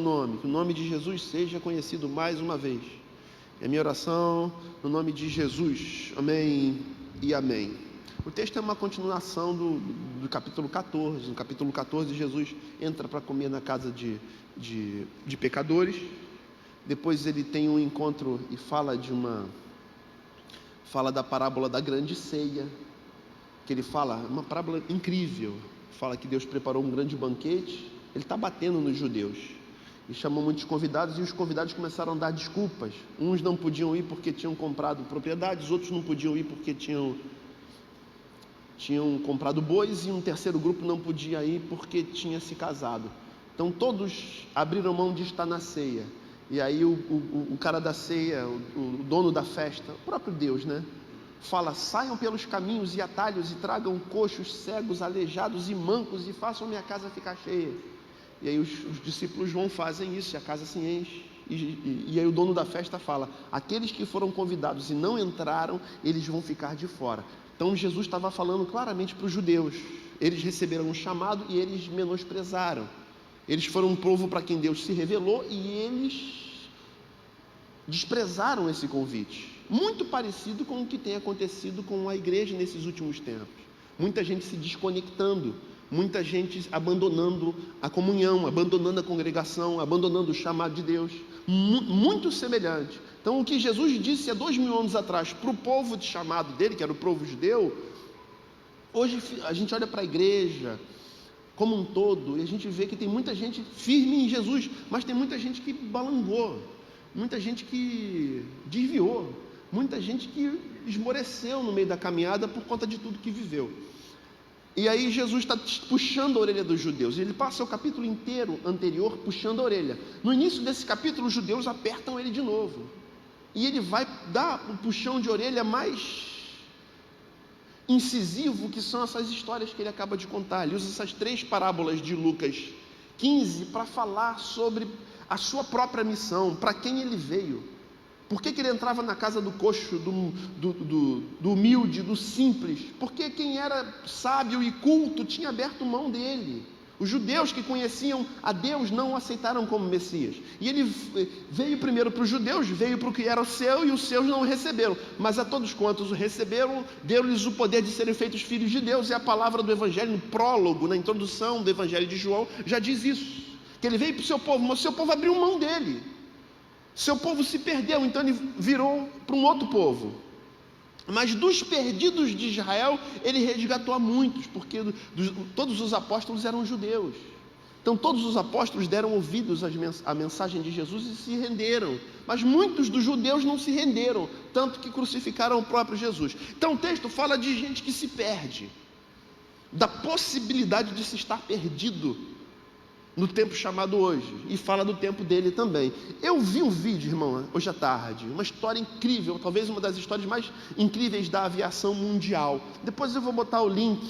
nome, que o nome de Jesus seja conhecido mais uma vez. É minha oração no nome de Jesus. Amém e amém. O texto é uma continuação do capítulo 14. No capítulo 14, Jesus entra para comer na casa de pecadores. Depois ele tem um encontro e fala da parábola da grande ceia, que ele fala, uma parábola incrível, fala que Deus preparou um grande banquete. Ele está batendo nos judeus e chamou muitos convidados, e os convidados começaram a dar desculpas. Uns não podiam ir porque tinham comprado propriedades, outros não podiam ir porque tinham comprado bois, e um terceiro grupo não podia ir porque tinha se casado. Então todos abriram mão de estar na ceia. E aí o cara da ceia, o dono da festa, o próprio Deus, né? Fala: saiam pelos caminhos e atalhos e tragam coxos, cegos, aleijados e mancos e façam minha casa ficar cheia. E aí os discípulos vão, fazem isso e a casa se enche. E aí o dono da festa fala: aqueles que foram convidados e não entraram, eles vão ficar de fora. Então Jesus estava falando claramente para os judeus. Eles receberam um chamado e eles menosprezaram. Eles foram um povo para quem Deus se revelou e eles desprezaram esse convite. Muito parecido com o que tem acontecido com a igreja nesses últimos tempos. Muita gente se desconectando, muita gente abandonando a comunhão, abandonando a congregação, abandonando o chamado de Deus. Muito semelhante. Então o que Jesus disse há 2000 anos atrás para o povo de chamado dele, que era o povo judeu, hoje a gente olha para a igreja como um todo e a gente vê que tem muita gente firme em Jesus, mas tem muita gente que balangou, muita gente que desviou, muita gente que esmoreceu no meio da caminhada por conta de tudo que viveu. E aí Jesus está puxando a orelha dos judeus. Ele passa o capítulo inteiro anterior puxando a orelha. No início desse capítulo, os judeus apertam ele de novo. E ele vai dar um puxão de orelha mais incisivo, que são essas histórias que ele acaba de contar. Ele usa essas 3 parábolas de Lucas 15 para falar sobre a sua própria missão, para quem ele veio. Por que ele entrava na casa do coxo, do humilde, do simples? Porque quem era sábio e culto tinha aberto mão dele. Os judeus que conheciam a Deus não o aceitaram como Messias. E ele veio primeiro para os judeus, veio para o que era o seu, e os seus não o receberam. Mas a todos quantos o receberam, deu-lhes o poder de serem feitos filhos de Deus. E a palavra do Evangelho, no prólogo, na introdução do Evangelho de João, já diz isso. Que ele veio para o seu povo, mas o seu povo abriu mão dele. Seu povo se perdeu, então ele virou para um outro povo. Mas dos perdidos de Israel, ele resgatou a muitos, porque todos os apóstolos eram judeus. Então todos os apóstolos deram ouvidos à mensagem de Jesus e se renderam. Mas muitos dos judeus não se renderam, tanto que crucificaram o próprio Jesus. Então o texto fala de gente que se perde, da possibilidade de se estar perdido no tempo chamado hoje, e fala do tempo dele também. Eu vi um vídeo, irmão, hoje à tarde, uma história incrível, talvez uma das histórias mais incríveis da aviação mundial. Depois eu vou botar o link.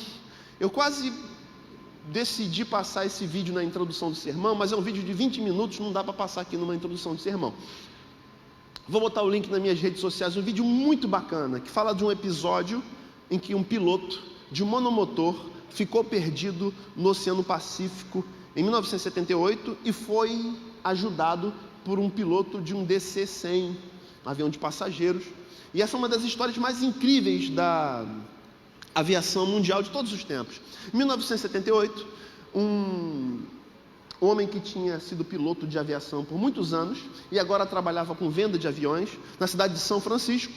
Eu quase decidi passar esse vídeo na introdução do sermão, mas é um vídeo de 20 minutos, não dá para passar aqui numa introdução de sermão. Vou botar o link nas minhas redes sociais, um vídeo muito bacana, que fala de um episódio em que um piloto de um monomotor ficou perdido no Oceano Pacífico em 1978 e foi ajudado por um piloto de um DC-100, um avião de passageiros. E essa é uma das histórias mais incríveis da aviação mundial de todos os tempos. Em 1978, um homem que tinha sido piloto de aviação por muitos anos e agora trabalhava com venda de aviões na cidade de São Francisco,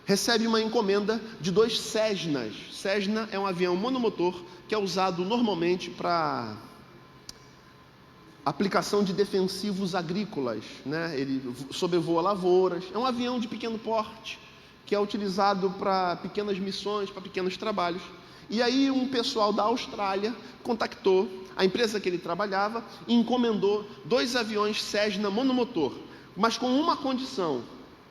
recebe uma encomenda de 2 Cessnas. Cessna é um avião monomotor que é usado normalmente para aplicação de defensivos agrícolas, né? Ele sobrevoa lavouras. É um avião de pequeno porte que é utilizado para pequenas missões, para pequenos trabalhos. E aí um pessoal da Austrália contactou a empresa que ele trabalhava e encomendou 2 aviões Cessna monomotor, mas com uma condição: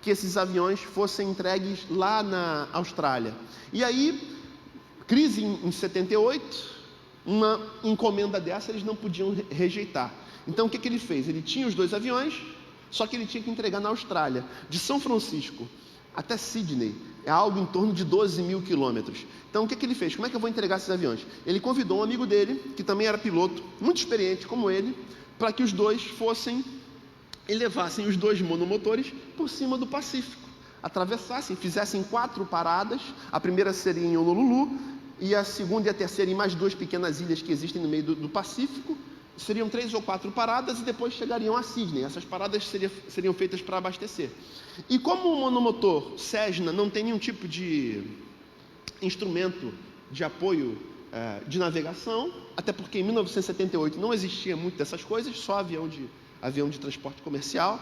que esses aviões fossem entregues lá na Austrália. E aí, crise em 78, uma encomenda dessa eles não podiam rejeitar. Então o que ele fez? Ele tinha os 2 aviões, só que ele tinha que entregar na Austrália. De São Francisco até Sydney é algo em torno de 12.000 quilômetros. Então o que ele fez? Como é que eu vou entregar esses aviões? Ele convidou um amigo dele, que também era piloto, muito experiente como ele, para que os dois fossem e levassem os dois monomotores por cima do Pacífico, atravessassem, fizessem 4 paradas. A primeira seria em Honolulu, e a segunda e a terceira em mais 2 pequenas ilhas que existem no meio do Pacífico. Seriam 3 ou 4 paradas e depois chegariam a Sydney. Essas paradas seriam feitas para abastecer. E como o monomotor Cessna não tem nenhum tipo de instrumento de apoio de navegação, até porque em 1978 não existia muito dessas coisas, só avião de transporte comercial.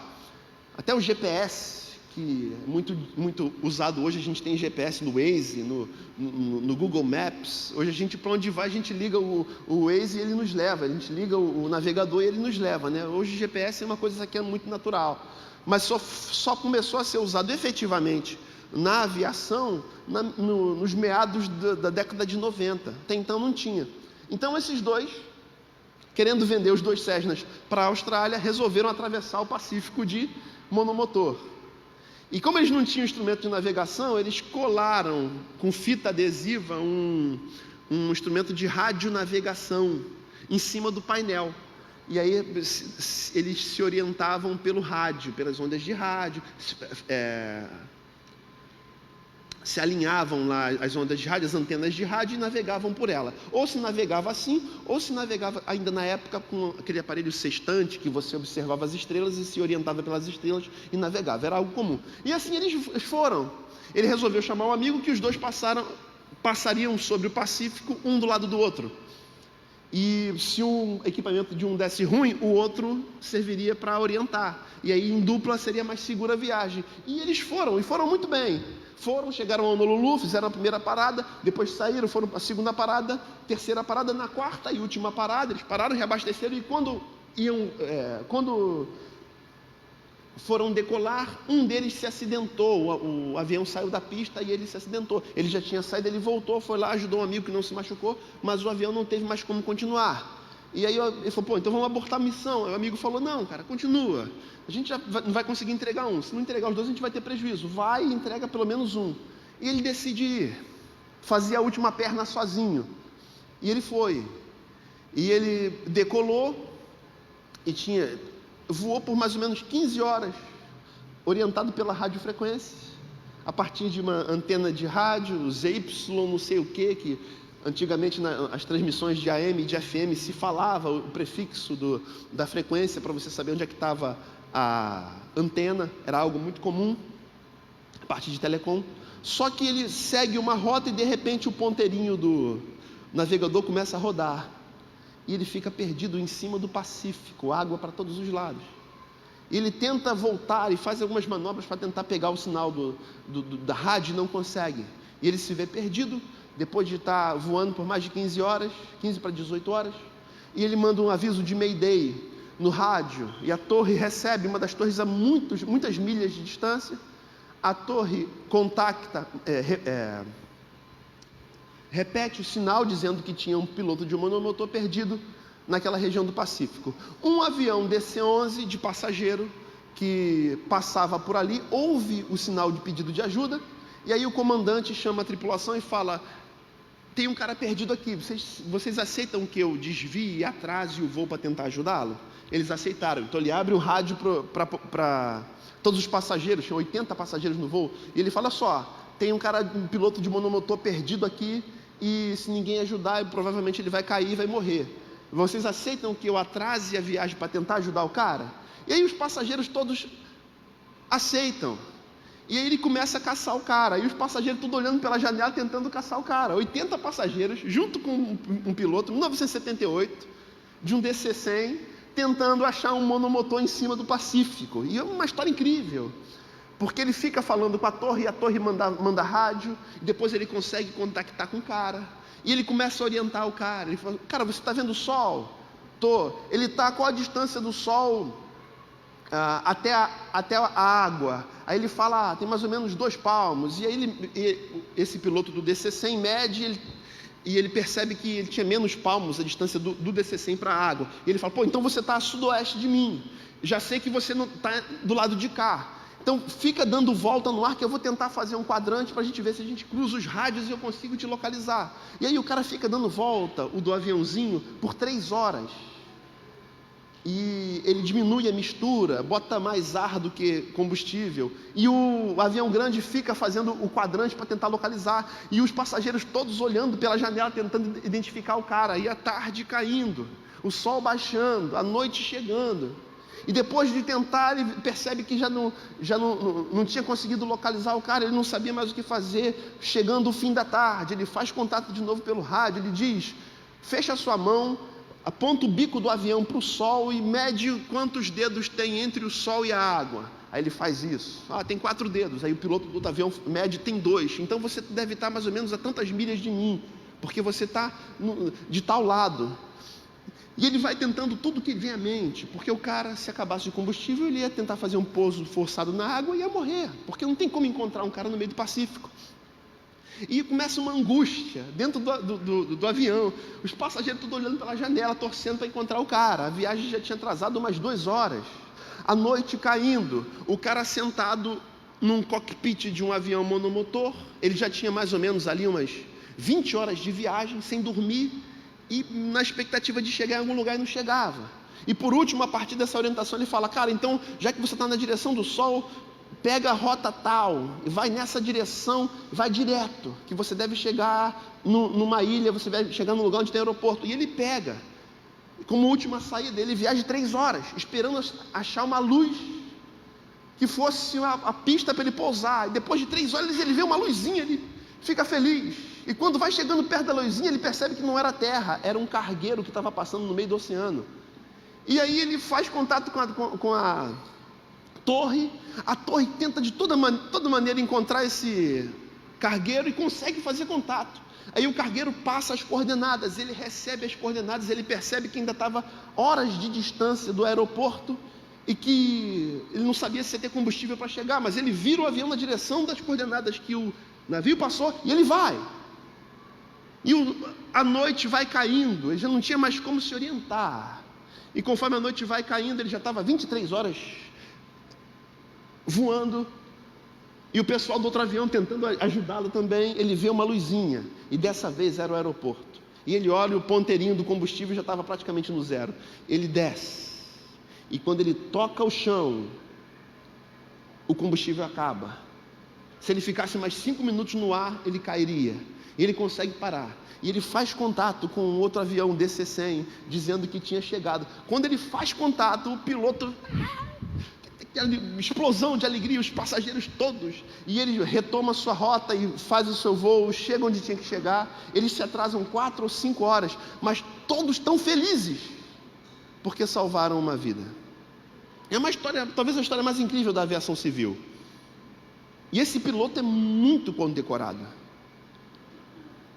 Até o GPS, que é muito usado hoje, a gente tem GPS no Waze, no Google Maps. Hoje a gente, para onde vai, a gente liga o Waze e ele nos leva, a gente liga o navegador e ele nos leva, né? Hoje o GPS é uma coisa que é muito natural, mas só começou a ser usado efetivamente na aviação nos meados da década de 90, até então não tinha. Então esses dois, querendo vender os 2 Cessnas para a Austrália, resolveram atravessar o Pacífico de monomotor. E como eles não tinham instrumento de navegação, eles colaram com fita adesiva um instrumento de radionavegação em cima do painel. E aí eles se orientavam pelo rádio, pelas ondas de rádio, se alinhavam lá as ondas de rádio, as antenas de rádio, e navegavam por ela. Ou se navegava assim, ou se navegava ainda na época com aquele aparelho sextante, que você observava as estrelas e se orientava pelas estrelas e navegava. Era algo comum. E assim eles foram. Ele resolveu chamar um amigo, que os dois passariam sobre o Pacífico, um do lado do outro. E se o equipamento de um desse ruim, o outro serviria para orientar. E aí em dupla seria mais segura a viagem. E eles foram, e foram muito bem. Chegaram a Honolulu, fizeram a primeira parada, depois saíram, foram para a segunda parada, terceira parada, na quarta e última parada, eles pararam, reabasteceram, e quando foram decolar, um deles se acidentou, o avião saiu da pista e ele se acidentou. Ele já tinha saído, ele voltou, foi lá, ajudou um amigo que não se machucou, mas o avião não teve mais como continuar. E aí ele falou, então vamos abortar a missão. Aí o amigo falou, não, cara, continua. A gente já não vai conseguir entregar um. Se não entregar os 2, a gente vai ter prejuízo. Vai e entrega pelo menos um. E ele decide ir. Fazia a última perna sozinho. E ele foi. E ele decolou e voou por mais ou menos 15 horas, orientado pela radiofrequência, a partir de uma antena de rádio, ZY, não sei o que antigamente as transmissões de AM e de FM se falava o prefixo da frequência para você saber onde é que estava a antena, era algo muito comum, a partir de telecom. Só que ele segue uma rota e de repente o ponteirinho do navegador começa a rodar, e ele fica perdido em cima do Pacífico, água para todos os lados. Ele tenta voltar e faz algumas manobras para tentar pegar o sinal da rádio e não consegue. E ele se vê perdido, depois de estar voando por mais de 15 horas, 15 para 18 horas, e ele manda um aviso de Mayday no rádio, e a torre recebe, uma das torres a muitas milhas de distância, a torre contacta, repete o sinal dizendo que tinha um piloto de monomotor perdido naquela região do Pacífico. Um avião DC-11 de passageiro que passava por ali, ouve o sinal de pedido de ajuda, e aí o comandante chama a tripulação e fala, tem um cara perdido aqui, vocês aceitam que eu desvie e atrase o voo para tentar ajudá-lo? Eles aceitaram. Então ele abre o rádio para todos os passageiros, tinha 80 passageiros no voo, e ele fala, só, tem um piloto de monomotor perdido aqui, e se ninguém ajudar, provavelmente ele vai cair e vai morrer. Vocês aceitam que eu atrase a viagem para tentar ajudar o cara? E aí os passageiros todos aceitam. E aí ele começa a caçar o cara. E os passageiros todos olhando pela janela tentando caçar o cara. 80 passageiros, junto com um piloto, 1978, de um DC-100, tentando achar um monomotor em cima do Pacífico. E é uma história incrível. Porque ele fica falando com a torre, e a torre manda rádio, e depois ele consegue contactar com o cara. E ele começa a orientar o cara. Ele fala, cara, você está vendo o sol? Tô. Ele está, qual a distância do sol até a água? Aí ele fala, tem mais ou menos 2 palmos. E aí esse piloto do DC-100 mede, e ele percebe que ele tinha menos palmos a distância do DC-100 para a água. E ele fala, pô, então você está a sudoeste de mim. Já sei que você não está do lado de cá. Então fica dando volta no ar que eu vou tentar fazer um quadrante para a gente ver se a gente cruza os rádios e eu consigo te localizar. E aí o cara fica dando volta, o do aviãozinho, por 3 horas. e ele diminui a mistura, bota mais ar do que combustível, e o avião grande fica fazendo o quadrante para tentar localizar, e os passageiros todos olhando pela janela, tentando identificar o cara, e a tarde caindo, o sol baixando, a noite chegando, e depois de tentar, ele percebe que já não tinha conseguido localizar o cara, ele não sabia mais o que fazer. Chegando o fim da tarde, ele faz contato de novo pelo rádio, ele diz: fecha a sua mão, aponta o bico do avião para o sol e mede quantos dedos tem entre o sol e a água. Aí ele faz isso. Tem 4 dedos. Aí o piloto do avião mede, tem 2. Então você deve estar mais ou menos a tantas milhas de mim, porque você está de tal lado. E ele vai tentando tudo que vem à mente, porque o cara, se acabasse de combustível, ele ia tentar fazer um pouso forçado na água e ia morrer, porque não tem como encontrar um cara no meio do Pacífico. E começa uma angústia dentro do avião, os passageiros tudo olhando pela janela, torcendo para encontrar o cara. A viagem já tinha atrasado umas 2 horas, a noite caindo, o cara sentado num cockpit de um avião monomotor. Ele já tinha mais ou menos ali umas 20 horas de viagem, sem dormir, e na expectativa de chegar em algum lugar e não chegava. E por último, a partir dessa orientação, ele fala: cara, então, já que você está na direção do sol, pega a rota tal, e vai nessa direção, vai direto, que você deve chegar numa ilha, você vai chegar num lugar onde tem aeroporto. E ele pega, como última saída, ele viaja 3 horas, esperando achar uma luz, que fosse a pista para ele pousar. E depois de 3 horas, ele vê uma luzinha, ele fica feliz. E quando vai chegando perto da luzinha, ele percebe que não era terra, era um cargueiro que estava passando no meio do oceano. E aí ele faz contato com a torre. A torre tenta de toda maneira encontrar esse cargueiro e consegue fazer contato. Aí o cargueiro passa as coordenadas, ele recebe as coordenadas, ele percebe que ainda estava horas de distância do aeroporto e que ele não sabia se ia ter combustível para chegar, mas ele vira o avião na direção das coordenadas que o navio passou e ele vai. E a noite vai caindo, ele já não tinha mais como se orientar. E conforme a noite vai caindo, ele já estava 23 horas voando, e o pessoal do outro avião tentando ajudá-lo também. Ele vê uma luzinha, e dessa vez era o aeroporto. E ele olha, o ponteirinho do combustível já estava praticamente no zero. Ele desce, e quando ele toca o chão, o combustível acaba. Se ele ficasse mais 5 minutos no ar, ele cairia. E ele consegue parar, e ele faz contato com um outro avião DC-100, dizendo que tinha chegado. Quando ele faz contato, o piloto, explosão de alegria, os passageiros todos, e ele retoma sua rota e faz o seu voo, chega onde tinha que chegar. Eles se atrasam 4 ou 5 horas, mas todos estão felizes, porque salvaram uma vida. É uma história, talvez a história mais incrível da aviação civil. E esse piloto é muito condecorado.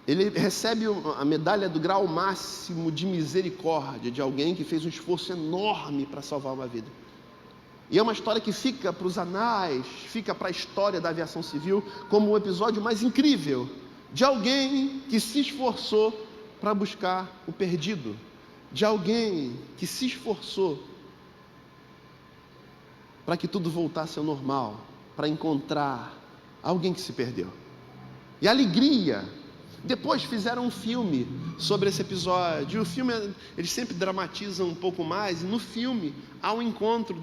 Ele recebe a medalha do grau máximo de misericórdia de alguém que fez um esforço enorme para salvar uma vida. E é uma história que fica para os anais, fica para a história da aviação civil como o episódio mais incrível de alguém que se esforçou para buscar o perdido, de alguém que se esforçou para que tudo voltasse ao normal, para encontrar alguém que se perdeu. E a alegria. Depois fizeram um filme sobre esse episódio. E o filme, eles sempre dramatizam um pouco mais. E no filme há um encontro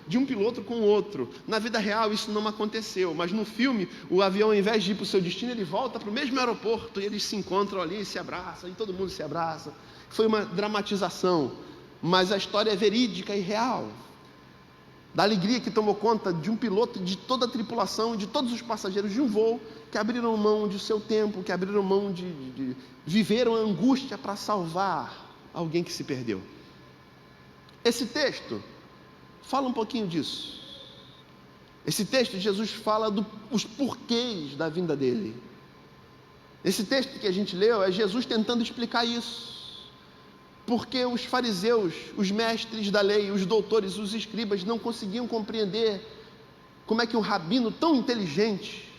de um piloto com o outro. Na vida real isso não aconteceu, mas no filme o avião, ao invés de ir para o seu destino, ele volta para o mesmo aeroporto, e eles se encontram ali e se abraçam, e todo mundo se abraça. Foi uma dramatização, mas a história é verídica e real. Da alegria que tomou conta de um piloto, de toda a tripulação, de todos os passageiros de um voo, que abriram mão de seu tempo, que abriram mão viveram a angústia para salvar alguém que se perdeu. Esse texto fala um pouquinho disso. Esse texto, Jesus fala dos porquês da vinda dele. Esse texto que a gente leu é Jesus tentando explicar isso. Porque os fariseus, os mestres da lei, os doutores, os escribas não conseguiam compreender como é que um rabino tão inteligente,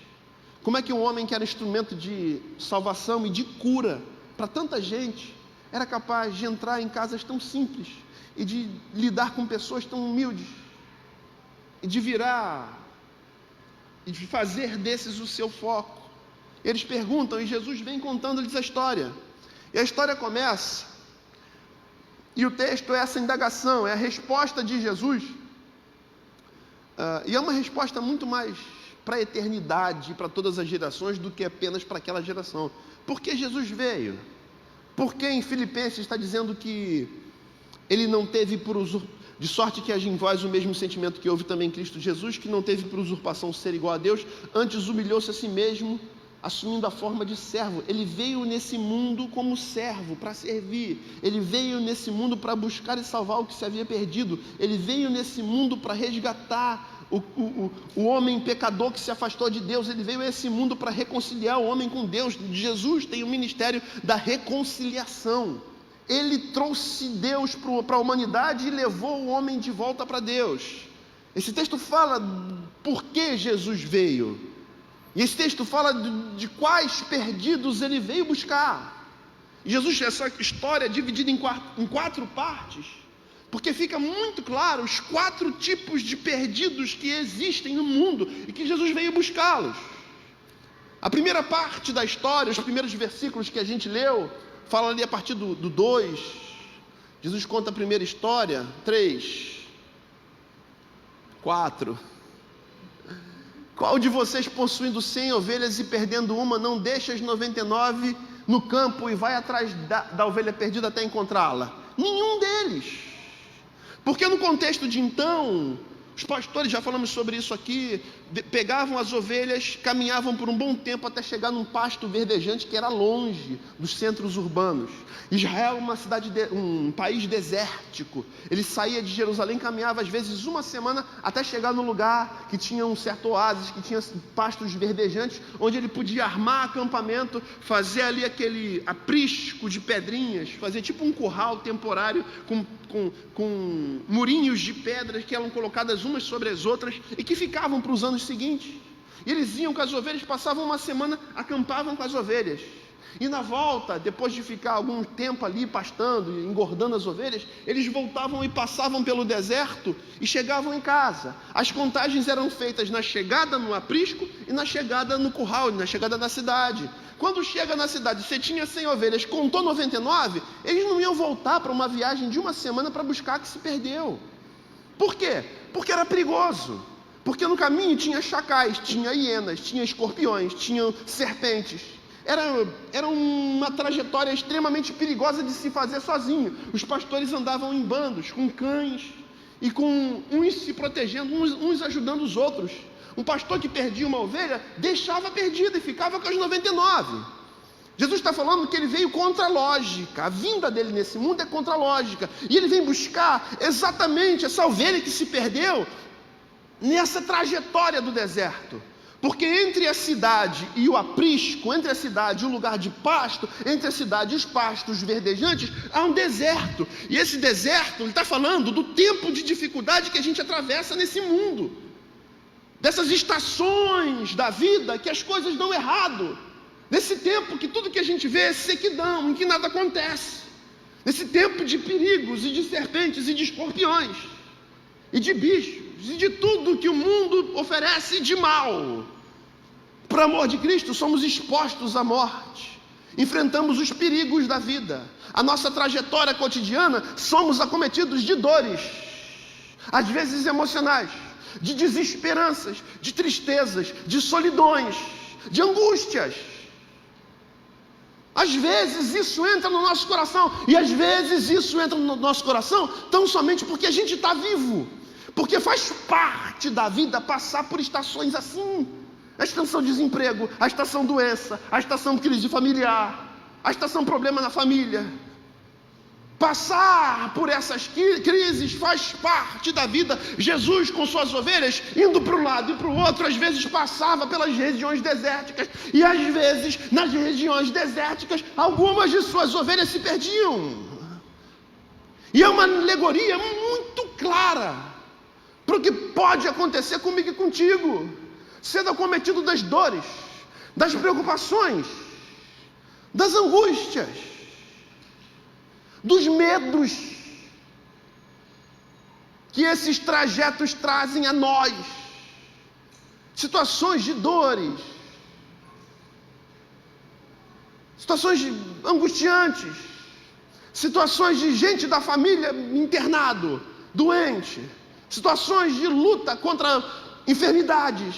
como é que um homem que era instrumento de salvação e de cura para tanta gente, era capaz de entrar em casas tão simples e de lidar com pessoas tão humildes, e de virar e de fazer desses o seu foco. Eles perguntam e Jesus vem contando-lhes a história. E a história começa E o texto é essa indagação, é a resposta de Jesus. E é uma resposta muito mais para a eternidade, para todas as gerações, do que apenas para aquela geração. Por que Jesus veio? Porque em Filipenses está dizendo que ele não teve por de sorte que haja em vós o mesmo sentimento que houve também em Cristo Jesus, que não teve por usurpação ser igual a Deus, antes humilhou-se a si mesmo, assumindo a forma de servo. Ele veio nesse mundo como servo, para servir. Ele veio nesse mundo para buscar e salvar o que se havia perdido. Ele veio nesse mundo para resgatar o homem pecador que se afastou de Deus. Ele veio a esse mundo para reconciliar o homem com Deus. Jesus tem o ministério da reconciliação. Ele trouxe Deus para a humanidade e levou o homem de volta para Deus. Esse texto fala por que Jesus veio. E esse texto fala de quais perdidos ele veio buscar. E Jesus, essa história é dividida em quatro partes, porque fica muito claro os 4 tipos de perdidos que existem no mundo e que Jesus veio buscá-los. A primeira parte da história, os primeiros versículos que a gente leu, fala ali a partir do 2. Jesus conta a primeira história, 3, 4. Qual de vocês, possuindo 100 ovelhas e perdendo uma, não deixa as 99 no campo e vai atrás da ovelha perdida até encontrá-la? Nenhum deles. Porque no contexto de então, os pastores, já falamos sobre isso aqui, pegavam as ovelhas, caminhavam por um bom tempo até chegar num pasto verdejante que era longe dos centros urbanos. Israel é um país desértico. Ele saía de Jerusalém, caminhava às vezes uma semana até chegar num lugar que tinha um certo oásis, que tinha pastos verdejantes, onde ele podia armar acampamento, fazer ali aquele aprisco de pedrinhas, fazer tipo um curral temporário com murinhos de pedras que eram colocadas umas sobre as outras e que ficavam para os anos seguintes. E eles iam com as ovelhas, passavam uma semana, acampavam com as ovelhas. E na volta, depois de ficar algum tempo ali pastando e engordando as ovelhas, eles voltavam e passavam pelo deserto e chegavam em casa. As contagens eram feitas na chegada no aprisco e na chegada no curral, na chegada na cidade. Quando chega na cidade, você tinha 100 ovelhas, contou 99, eles não iam voltar para uma viagem de uma semana para buscar a que se perdeu. Por quê? Porque era perigoso. Porque no caminho tinha chacais, tinha hienas, tinha escorpiões, tinha serpentes. Era uma trajetória extremamente perigosa de se fazer sozinho. Os pastores andavam em bandos, com cães, e com uns se protegendo, uns ajudando os outros. Um pastor que perdia uma ovelha, deixava perdida e ficava com as 99. Jesus está falando que ele veio contra a lógica. A vinda dele nesse mundo é contra a lógica. E ele vem buscar exatamente essa ovelha que se perdeu nessa trajetória do deserto. Porque entre a cidade e o aprisco, entre a cidade e o lugar de pasto, entre a cidade e os pastos verdejantes, há um deserto. E esse deserto, ele está falando do tempo de dificuldade que a gente atravessa nesse mundo. Dessas estações da vida que as coisas dão errado. Nesse tempo que tudo que a gente vê é sequidão, em que nada acontece. Nesse tempo de perigos e de serpentes e de escorpiões. E de bichos. E de tudo que o mundo oferece de mal. Por amor de Cristo, somos expostos à morte. Enfrentamos os perigos da vida. A nossa trajetória cotidiana, somos acometidos de dores. Às vezes emocionais. De desesperanças, de tristezas, de solidões, de angústias. Às vezes isso entra no nosso coração. E às vezes isso entra no nosso coração tão somente porque a gente está vivo. Porque faz parte da vida passar por estações assim. A estação desemprego, a estação doença, a estação crise familiar, a estação problema na família. Passar por essas crises faz parte da vida. Jesus com suas ovelhas, indo para um lado e para o outro, às vezes passava pelas regiões desérticas. E às vezes, nas regiões desérticas, algumas de suas ovelhas se perdiam. E é uma alegoria muito clara para o que pode acontecer comigo e contigo, sendo acometido das dores, das preocupações, das angústias, dos medos que esses trajetos trazem a nós, situações de dores, situações angustiantes, situações de gente da família internado, doente, situações de luta contra enfermidades,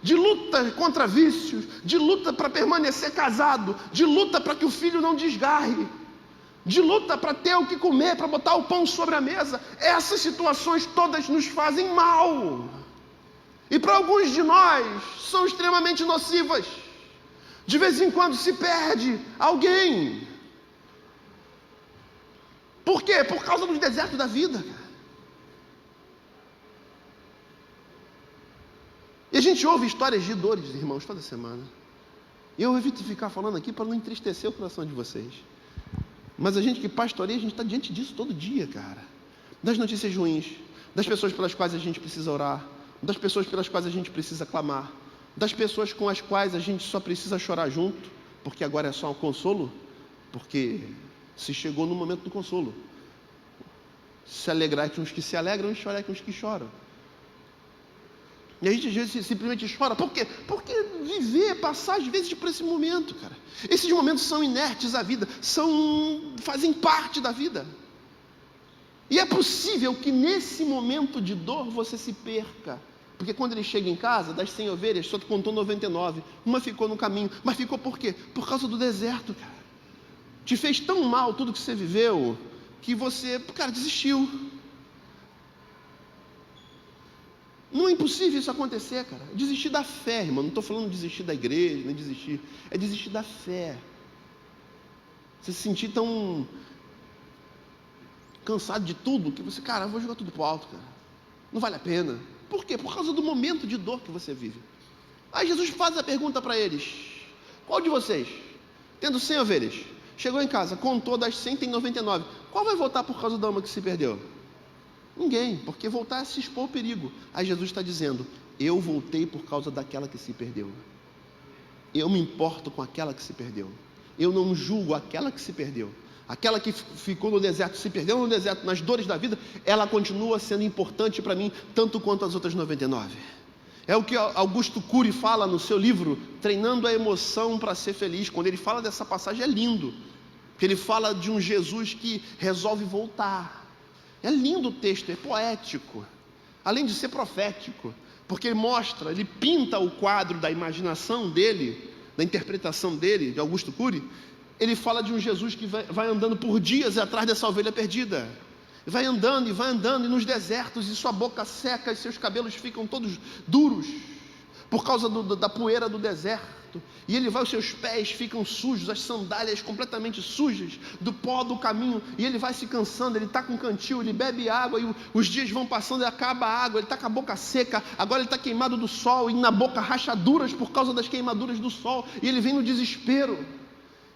de luta contra vícios, de luta para permanecer casado, de luta para que o filho não desgarre, de luta para ter o que comer, para botar o pão sobre a mesa. Essas situações todas nos fazem mal, e para alguns de nós são extremamente nocivas. De vez em quando se perde alguém. Por quê? Por causa dos desertos da vida, cara. E a gente ouve histórias de dores, irmãos, toda semana. E eu evito ficar falando aqui para não entristecer o coração de vocês. Mas a gente que pastoreia, a gente está diante disso todo dia, cara. Das notícias ruins, das pessoas pelas quais a gente precisa orar, das pessoas pelas quais a gente precisa clamar, das pessoas com as quais a gente só precisa chorar junto, porque agora é só um consolo, porque se chegou no momento do consolo. Se alegrar com os que se alegram e chorar com os que choram. E a gente às vezes simplesmente chora. Por quê? Porque viver, passar às vezes por esse momento, cara. Esses momentos são inertes à vida, fazem parte da vida. E é possível que nesse momento de dor você se perca. Porque quando ele chega em casa, das 100 ovelhas, só contou 99. Uma ficou no caminho. Mas ficou por quê? Por causa do deserto, cara. Te fez tão mal tudo que você viveu, que você, cara, desistiu. Não é impossível isso acontecer, cara. Desistir da fé, irmão. Não estou falando de desistir da igreja, nem desistir. É desistir da fé. Você se sentir tão cansado de tudo, que você, cara, eu vou jogar tudo pro alto, cara. Não vale a pena. Por quê? Por causa do momento de dor que você vive. Aí Jesus faz a pergunta para eles: qual de vocês, tendo 100 ovelhas, chegou em casa, contou das 100, tem 99. Qual vai voltar por causa da uma que se perdeu? Ninguém, porque voltar é se expor ao perigo. Aí Jesus está dizendo: eu voltei por causa daquela que se perdeu. Eu me importo com aquela que se perdeu. Eu não julgo aquela que se perdeu. Aquela que ficou no deserto, se perdeu no deserto, nas dores da vida, ela continua sendo importante para mim, tanto quanto as outras 99. É o que Augusto Cury fala no seu livro, Treinando a Emoção para Ser Feliz. Quando ele fala dessa passagem, é lindo. Porque ele fala de um Jesus que resolve voltar. É lindo o texto, é poético, além de ser profético, porque ele mostra, ele pinta o quadro da imaginação dele, da interpretação dele, de Augusto Cury. Ele fala de um Jesus que vai andando por dias atrás dessa ovelha perdida, vai andando e nos desertos, e sua boca seca e seus cabelos ficam todos duros, por causa da poeira do deserto. E ele vai, os seus pés ficam sujos, as sandálias completamente sujas, do pó do caminho, e ele vai se cansando, ele está com cantil, ele bebe água, e os dias vão passando e acaba a água, ele está com a boca seca, agora ele está queimado do sol, e na boca rachaduras por causa das queimaduras do sol, e ele vem no desespero.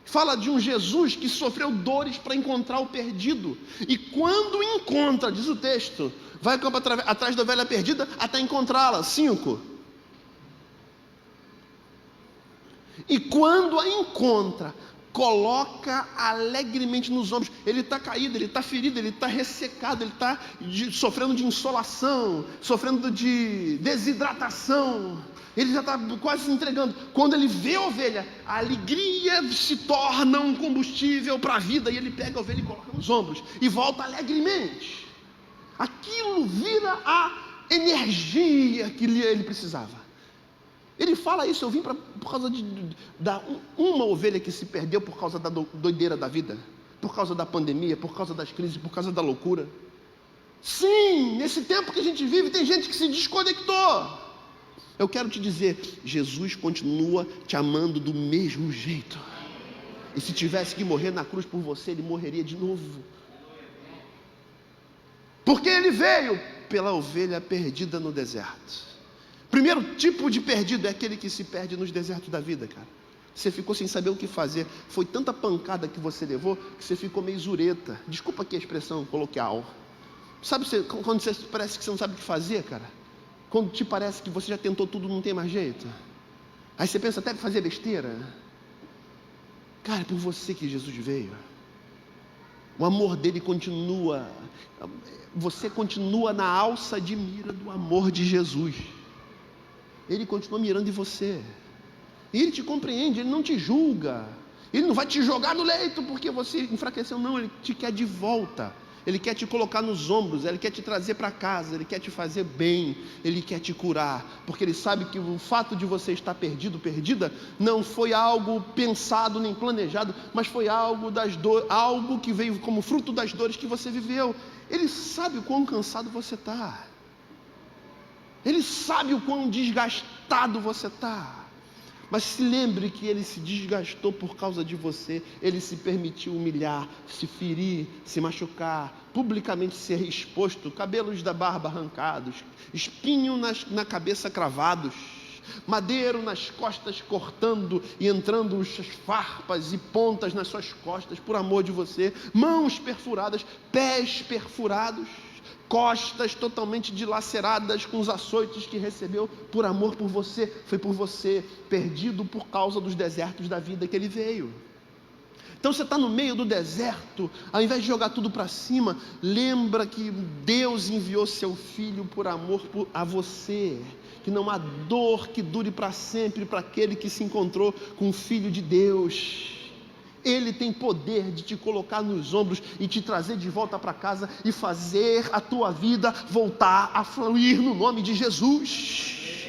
Fala de um Jesus que sofreu dores para encontrar o perdido, e quando encontra, diz o texto, vai atrás da ovelha perdida até encontrá-la. 5. E quando a encontra, coloca alegremente nos ombros. Ele está caído, ele está ferido, ele está ressecado, ele está sofrendo de insolação, sofrendo de desidratação. Ele já está quase se entregando. Quando ele vê a ovelha, a alegria se torna um combustível para a vida, e ele pega a ovelha e coloca nos ombros, e volta alegremente. Aquilo vira a energia que ele precisava. Ele fala isso: eu vim por causa de uma ovelha que se perdeu por causa da doideira da vida, por causa da pandemia, por causa das crises, por causa da loucura. Sim, nesse tempo que a gente vive, tem gente que se desconectou. Eu quero te dizer, Jesus continua te amando do mesmo jeito. E se tivesse que morrer na cruz por você, ele morreria de novo. Porque ele veio pela ovelha perdida no deserto. Primeiro tipo de perdido é aquele que se perde nos desertos da vida, cara. Você ficou sem saber o que fazer. Foi tanta pancada que você levou que você ficou meio zureta. Desculpa aqui a expressão coloquial. Sabe quando você parece que você não sabe o que fazer, cara? Quando te parece que você já tentou tudo, não tem mais jeito. Aí você pensa até em fazer besteira. Cara, é por você que Jesus veio. O amor dele continua. Você continua na alça de mira do amor de Jesus. Ele continua mirando em você. E ele te compreende, ele não te julga. Ele não vai te jogar no leito porque você enfraqueceu, não. Ele te quer de volta. Ele quer te colocar nos ombros, Ele quer te trazer para casa, Ele quer te fazer bem, Ele quer te curar, porque Ele sabe que o fato de você estar perdido, perdida, não foi algo pensado nem planejado, mas foi algo algo que veio como fruto das dores que você viveu. Ele sabe o quão cansado você está, Ele sabe o quão desgastado você está. Mas se lembre que Ele se desgastou por causa de você. Ele se permitiu humilhar, se ferir, se machucar, publicamente ser exposto, cabelos da barba arrancados, espinho na cabeça cravados, madeiro nas costas cortando e entrando as farpas e pontas nas suas costas por amor de você, mãos perfuradas, pés perfurados, costas totalmente dilaceradas com os açoites que recebeu por amor por você. Foi por você, perdido por causa dos desertos da vida que Ele veio. Então você está no meio do deserto, ao invés de jogar tudo para cima, lembra que Deus enviou seu Filho por amor a você, que não há dor que dure para sempre para aquele que se encontrou com o Filho de Deus. Ele tem poder de te colocar nos ombros e te trazer de volta para casa e fazer a tua vida voltar a fluir no nome de Jesus.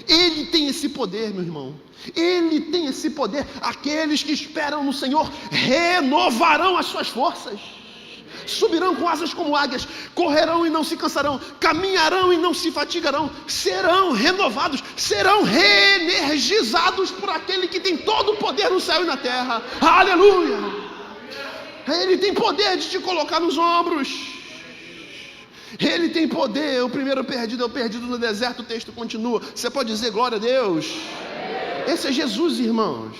Ele tem esse poder, meu irmão. Ele tem esse poder. Aqueles que esperam no Senhor renovarão as suas forças. Subirão com asas como águias, correrão e não se cansarão, caminharão e não se fatigarão, serão renovados, serão reenergizados por aquele que tem todo o poder no céu e na terra. Aleluia! Ele tem poder de te colocar nos ombros. Ele tem poder. O primeiro perdido é o perdido no deserto. O texto continua. Você pode dizer glória a Deus? Esse é Jesus, irmãos.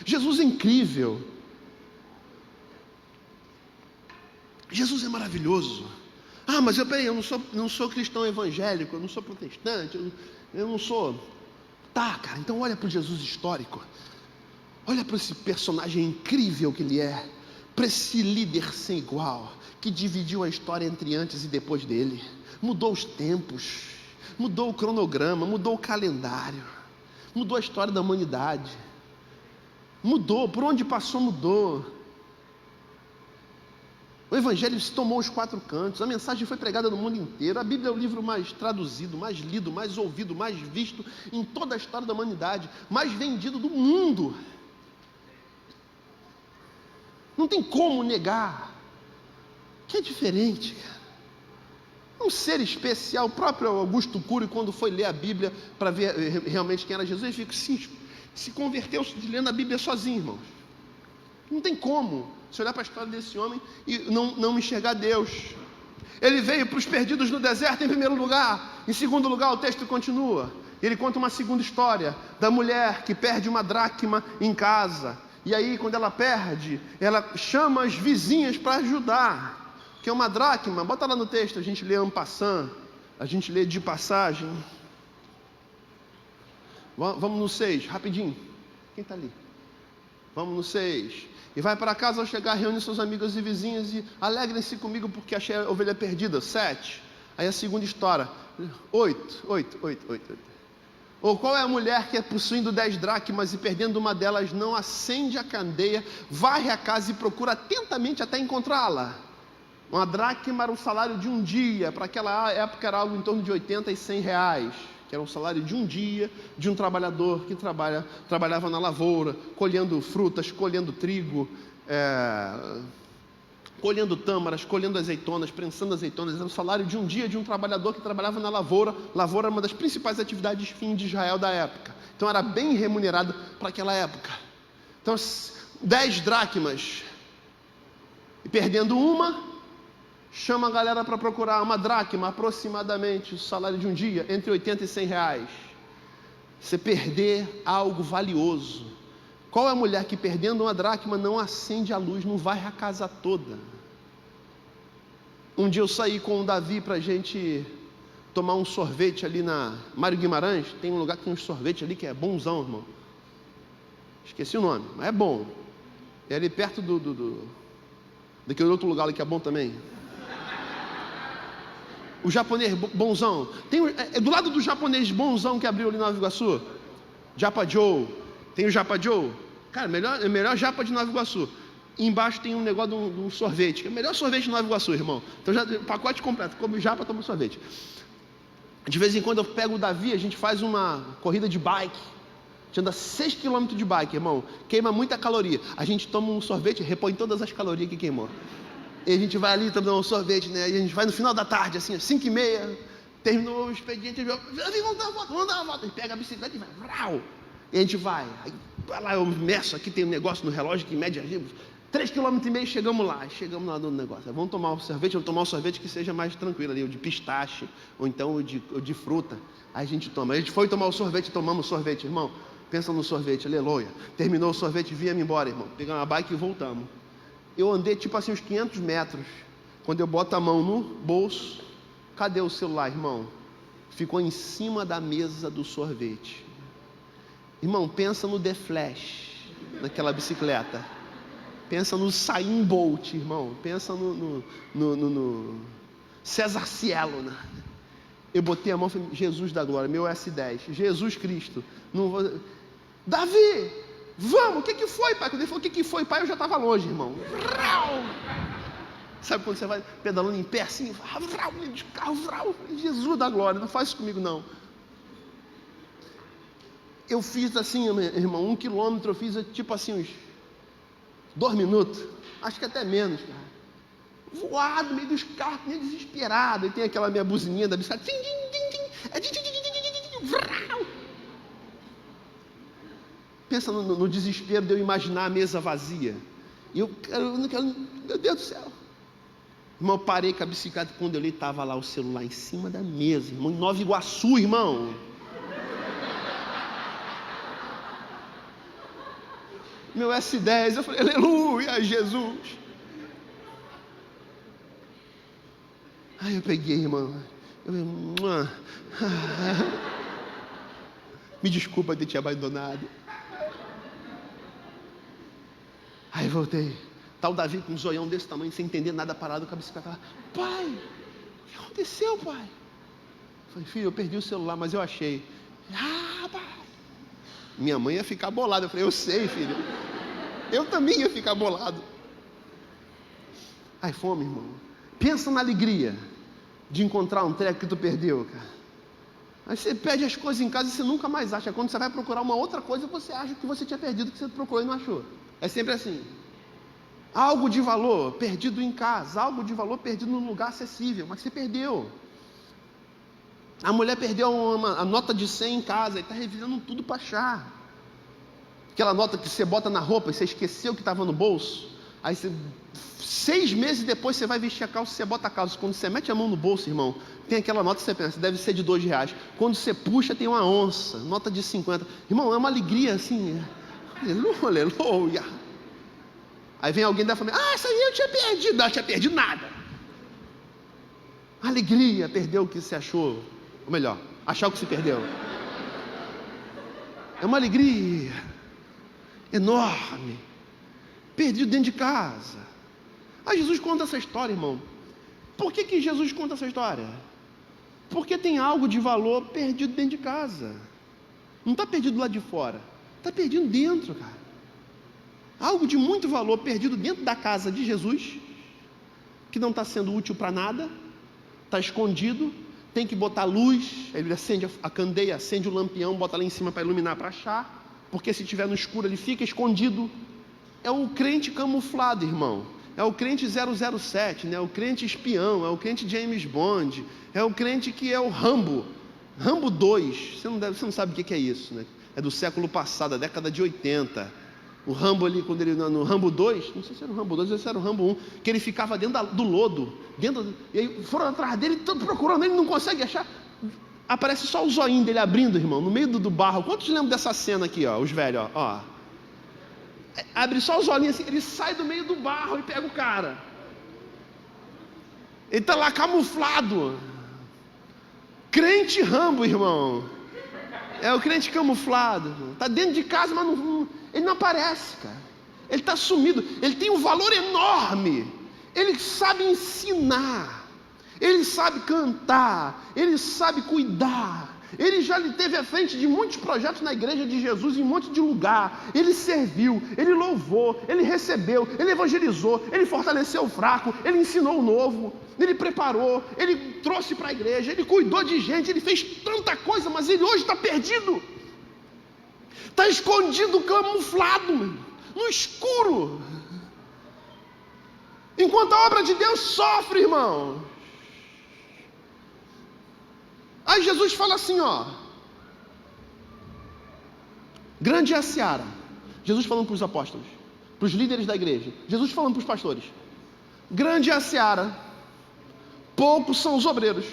Jesus é incrível. Jesus é maravilhoso. Ah, mas eu não sou cristão evangélico, eu não sou protestante, eu não sou... Tá, cara, então olha para o Jesus histórico. Olha para esse personagem incrível que ele é. Para esse líder sem igual, que dividiu a história entre antes e depois dele. Mudou os tempos, mudou o cronograma, mudou o calendário, mudou a história da humanidade. Mudou, por onde passou mudou. O Evangelho se tomou os 4 cantos, a mensagem foi pregada no mundo inteiro. A Bíblia é o livro mais traduzido, mais lido, mais ouvido, mais visto em toda a história da humanidade, mais vendido do mundo. Não tem como negar que é diferente, cara. Um ser especial. O próprio Augusto Cury, quando foi ler a Bíblia para ver realmente quem era Jesus, ele fica, se converteu lendo a Bíblia sozinho, irmãos. Não tem como se olhar para a história desse homem e não enxergar Deus. Ele veio para os perdidos no deserto em primeiro lugar. Em segundo lugar, o texto continua. Ele conta uma segunda história da mulher que perde uma dracma em casa. E aí, quando ela perde, ela chama as vizinhas para ajudar. Que é uma dracma, bota lá no texto, a gente lê en passant, a gente lê de passagem. Vamos no 6, rapidinho. Quem está ali? Vamos no 6. E vai para casa, ao chegar, reúne seus amigos e vizinhos e alegrem-se comigo porque achei a ovelha perdida. 7. Aí a segunda história. 8. Ou qual é a mulher que, possuindo 10 dracmas e perdendo uma delas, não acende a candeia, varre a casa e procura atentamente até encontrá-la? Uma dracma era o salário de um dia. Para aquela época era algo em torno de 80 e 100 reais. Que era o salário de um dia de um trabalhador que trabalhava na lavoura, colhendo frutas, colhendo trigo, colhendo tâmaras, colhendo azeitonas, prensando azeitonas. Era o salário de um dia de um trabalhador que trabalhava na lavoura. Lavoura era uma das principais atividades fim de Israel da época. Então era bem remunerado para aquela época. Então 10 dracmas, e perdendo uma, chama a galera para procurar uma dracma, aproximadamente o salário de um dia, entre 80 e 100 reais. Você perder algo valioso. Qual é a mulher que, perdendo uma dracma, não acende a luz, não varre a casa toda? Um dia eu saí com o Davi para a gente tomar um sorvete ali na Mário Guimarães. Tem um lugar que tem um sorvete ali que é bonzão, irmão. Esqueci o nome, mas é bom. É ali perto daquele outro lugar ali que é bom também. O japonês bonzão. É do lado do japonês bonzão que abriu ali em Nova Iguaçu. Japa Joe. Tem o Japa Joe. Cara, melhor japa de Nova Iguaçu. E embaixo tem um negócio de um sorvete. É o melhor sorvete de Nova Iguaçu, irmão. Então, já pacote completo. Come japa, toma sorvete. De vez em quando eu pego o Davi, a gente faz uma corrida de bike. A gente anda 6 km de bike, irmão. Queima muita caloria. A gente toma um sorvete, repõe todas as calorias que queimou. E a gente vai ali tomar um sorvete, né? E a gente vai no final da tarde, assim, às 5h30. Terminou o expediente, vamos dar uma volta. A gente pega a bicicleta e vai, vrau. E a gente vai. Aí lá eu meço, aqui tem um negócio no relógio que mede 3,5 km, chegamos lá no negócio. Vamos tomar um sorvete que seja mais tranquilo ali, o de pistache, ou então o de fruta. Aí a gente toma. A gente foi tomar o sorvete, tomamos sorvete, irmão. Pensa no sorvete, aleluia. Terminou o sorvete, viemos embora, irmão. Pegamos a bike e voltamos. Eu andei tipo assim uns 500 metros. Quando eu boto a mão no bolso, cadê o celular, irmão? Ficou em cima da mesa do sorvete. Irmão, pensa no The Flash, naquela bicicleta. Pensa no Usain Bolt, irmão. Pensa no César Cielo, né? Eu botei a mão e falei, Jesus da glória, meu S10, Jesus Cristo. Não vou... Davi, vamos, o que foi, pai? Quando ele falou, o que foi, pai? Eu já estava longe, irmão. Sabe quando você vai pedalando em pé assim? De carro, Jesus da glória, não faz isso comigo não. Eu fiz assim, irmão, 1 quilômetro, eu fiz tipo assim uns 2 minutos, acho que até menos, cara. Voado no meio dos carros, meio desesperado. E tem aquela minha buzininha da bicicleta. Pensa no desespero de eu imaginar a mesa vazia. E eu não quero, meu Deus do céu. Irmão, eu parei com a bicicleta. Quando eu olhei, estava lá o celular em cima da mesa, irmão, em Nova Iguaçu, irmão. Meu S10, eu falei, aleluia, Jesus. Aí eu peguei, irmão. Me desculpa de ter te abandonado. Aí voltei. Tá o Davi com um zoião desse tamanho, sem entender nada, parado com a bicicleta. Pai, o que aconteceu, pai? Eu falei, filho, eu perdi o celular, mas eu achei. Pai. Minha mãe ia ficar bolada. Eu falei, eu sei, filho. Eu também ia ficar bolado. Aí fome, irmão. Pensa na alegria de encontrar um treco que tu perdeu, cara. Aí você perde as coisas em casa e você nunca mais acha. Quando você vai procurar uma outra coisa, você acha que você tinha perdido, que você procurou e não achou. É sempre assim. Algo de valor perdido em casa, algo de valor perdido num lugar acessível, mas você perdeu. A mulher perdeu a nota de 100 em casa e está revirando tudo para achar. Aquela nota que você bota na roupa e você esqueceu que estava no bolso. Aí 6 meses depois você vai vestir a calça e você bota a calça. Quando você mete a mão no bolso, irmão, tem aquela nota que você pensa, deve ser de R$2. Quando você puxa, tem uma onça, nota de 50. Irmão, é uma alegria assim. Aleluia. Aí vem alguém da família, essa aí eu tinha perdido. Não, eu tinha perdido nada. Alegria, perdeu o que você achou. Ou melhor, achar o que se perdeu. É uma alegria enorme. Perdido dentro de casa. Aí Jesus conta essa história, irmão. Por que Jesus conta essa história? Porque tem algo de valor perdido dentro de casa. Não está perdido lá de fora. Está perdido dentro, cara. Algo de muito valor perdido dentro da casa de Jesus, que não está sendo útil para nada, está escondido, tem que botar luz, ele acende a candeia, acende o lampião, bota lá em cima para iluminar, para achar, porque se estiver no escuro ele fica escondido. É o crente camuflado, irmão. É o crente 007, né? É o crente espião, é o crente James Bond, é o crente que é o Rambo 2, você não sabe o que é isso, né? É do século passado, da década de 80. O Rambo ali, quando ele no Rambo 2, não sei se era o Rambo 2 ou se era o Rambo 1, que ele ficava dentro do lodo, e aí foram atrás dele, procurando ele, não consegue achar, aparece só o zoinho dele abrindo, irmão, no meio do barro. Quantos lembram dessa cena aqui, ó, os velhos, ó. Abre só os olhinhos assim, ele sai do meio do barro e pega o cara. Ele está lá camuflado. Crente Rambo, irmão. É o crente camuflado. Está dentro de casa, mas ele não aparece, cara. Ele está sumido. Ele tem um valor enorme. Ele sabe ensinar. Ele sabe cantar. Ele sabe cuidar. Ele já esteve à frente de muitos projetos na igreja de Jesus, em um monte de lugar. Ele serviu, ele louvou, ele recebeu, ele evangelizou, ele fortaleceu o fraco, ele ensinou o novo, ele preparou, ele trouxe para a igreja, ele cuidou de gente, ele fez tanta coisa, mas ele hoje está perdido. Está escondido, camuflado, no escuro. Enquanto a obra de Deus sofre, irmão. Aí Jesus fala assim, ó. Grande é a seara. Jesus falando para os apóstolos, para os líderes da igreja. Jesus falando para os pastores. Grande é a seara, poucos são os obreiros.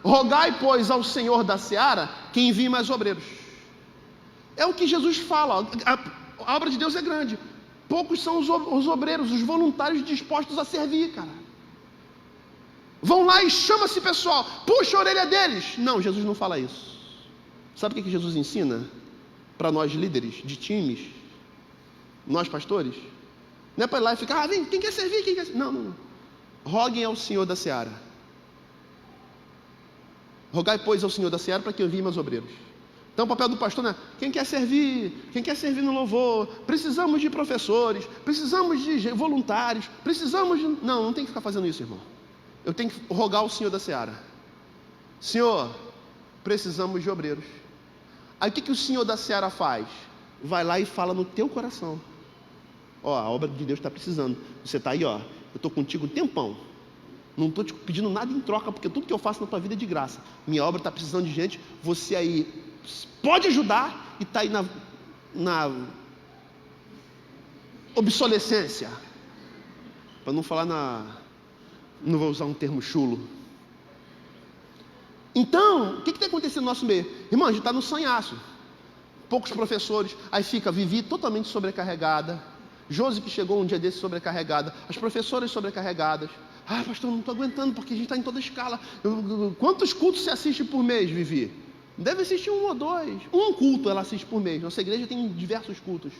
Rogai, pois, ao Senhor da seara que envie mais obreiros. É o que Jesus fala. A obra de Deus é grande. Poucos são os obreiros, os voluntários dispostos a servir, cara. Vão lá e chama-se pessoal, puxa a orelha deles. Não, Jesus não fala isso. Sabe o que Jesus ensina para nós líderes de times, nós pastores? Não é para ir lá e ficar, vem, quem quer servir, quem quer servir? Não. Roguem ao Senhor da seara. Rogai, pois, ao Senhor da seara para que envie meus obreiros. Então o papel do pastor não é, quem quer servir no louvor, precisamos de professores, precisamos de voluntários, precisamos de... Não tem que ficar fazendo isso, irmão. Eu tenho que rogar ao Senhor da seara. Senhor, precisamos de obreiros. Aí o que o Senhor da seara faz? Vai lá e fala no teu coração. Ó, a obra de Deus está precisando. Você está aí, ó, eu estou contigo um tempão. Não estou te pedindo nada em troca, porque tudo que eu faço na tua vida é de graça. Minha obra está precisando de gente, você aí pode ajudar e está aí na obsolescência. Para não falar não vou usar um termo chulo. Então, o que está acontecendo no nosso meio? Irmão, a gente está no sanhaço. Poucos professores, aí fica Vivi totalmente sobrecarregada, Josi que chegou um dia desse sobrecarregada, as professoras sobrecarregadas. Ah, pastor, não estou aguentando porque a gente está em toda escala. Quantos cultos você assiste por mês, Vivi? Deve assistir 1 ou 2. Um culto ela assiste por mês. Nossa igreja tem diversos cultos.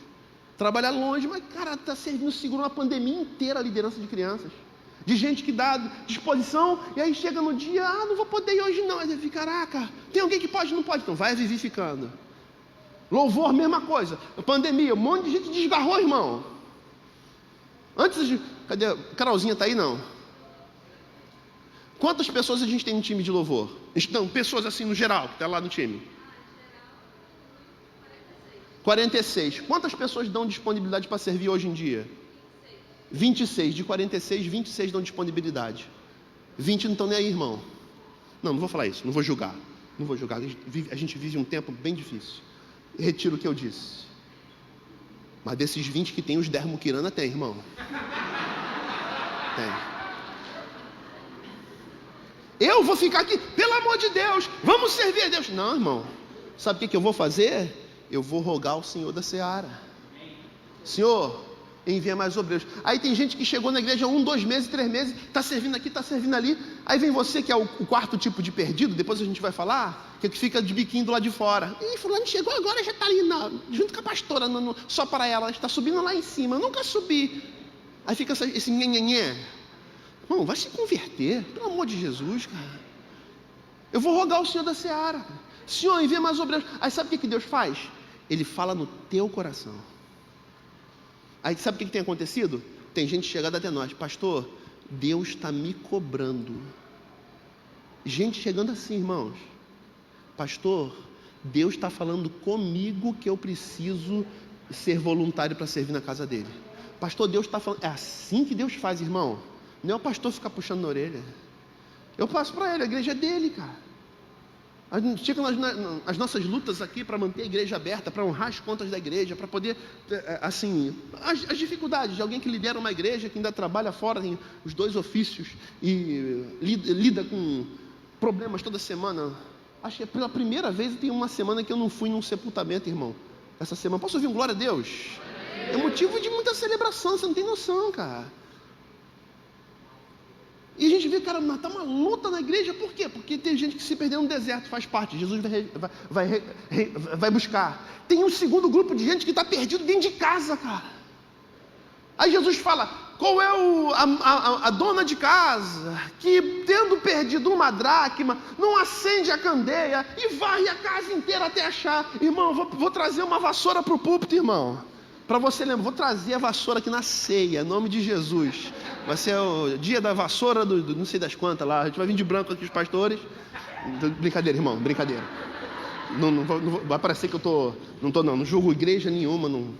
Trabalhar longe, mas cara, está servindo, segurou uma pandemia inteira a liderança de crianças. De gente que dá disposição, e aí chega no dia, não vou poder ir hoje não. Aí ele fica, caraca, tem alguém que pode? Não pode, então vai vivificando. Louvor, mesma coisa. Pandemia, um monte de gente desgarrou, irmão. Cadê? Carolzinha está aí, não? Quantas pessoas a gente tem no time de louvor? Não, pessoas assim no geral, que está lá no time. 46. Quantas pessoas dão disponibilidade para servir hoje em dia? 26. De 46, 26 dão disponibilidade. 20 não estão nem aí, irmão. Não vou falar isso, não vou julgar. A gente vive um tempo bem difícil. Retiro o que eu disse. Mas desses 20 que tem, os 10 muquirana tem, irmão. Tem. Eu vou ficar aqui, pelo amor de Deus, vamos servir a Deus. Não, irmão. Sabe o que eu vou fazer? Eu vou rogar ao Senhor da seara. Senhor, envia mais obreiros. Aí tem gente que chegou na igreja 1, 2 meses, 3 meses, está servindo aqui, está servindo ali. Aí vem você que é o quarto tipo de perdido, depois a gente vai falar, que fica de biquinho do lado de fora. E fulano chegou agora, já está ali, junto com a pastora, só para ela está subindo lá em cima, eu nunca subi. Aí fica esse nhenhenhé. Irmão, vai se converter, pelo amor de Jesus, cara. Eu vou rogar ao Senhor da seara. Senhor, envia mais obreiros. Aí sabe o que Deus faz? Ele fala no teu coração. Aí sabe o que tem acontecido? Tem gente chegando até nós, pastor, Deus está me cobrando. Gente chegando assim, irmãos, pastor, Deus está falando comigo que eu preciso ser voluntário para servir na casa dele. Pastor, Deus está falando, é assim que Deus faz, irmão. Não é o pastor ficar puxando na orelha. Eu passo para ele, a igreja é dele, cara. Chegam as nossas lutas aqui para manter a igreja aberta, para honrar as contas da igreja, para poder, assim, as dificuldades de alguém que lidera uma igreja, que ainda trabalha fora, tem os 2 ofícios e lida com problemas toda semana. Acho que pela primeira vez tem uma semana que eu não fui num sepultamento, irmão. Essa semana, posso ouvir um glória a Deus? É motivo de muita celebração, você não tem noção, cara. E a gente vê, cara, está uma luta na igreja, por quê? Porque tem gente que se perdeu no deserto, faz parte, Jesus vai buscar. Tem um segundo grupo de gente que está perdido dentro de casa, cara. Aí Jesus fala, Qual é a dona de casa que, tendo perdido uma dracma, não acende a candeia e varre a casa inteira até achar? Irmão, vou trazer uma vassoura para o púlpito, irmão. Para você lembrar, vou trazer a vassoura aqui na ceia, em nome de Jesus. Vai ser o dia da vassoura do não sei das quantas lá. A gente vai vir de branco aqui os pastores. Brincadeira, irmão, brincadeira. Não vai parecer que eu tô. Não julgo igreja nenhuma. Não.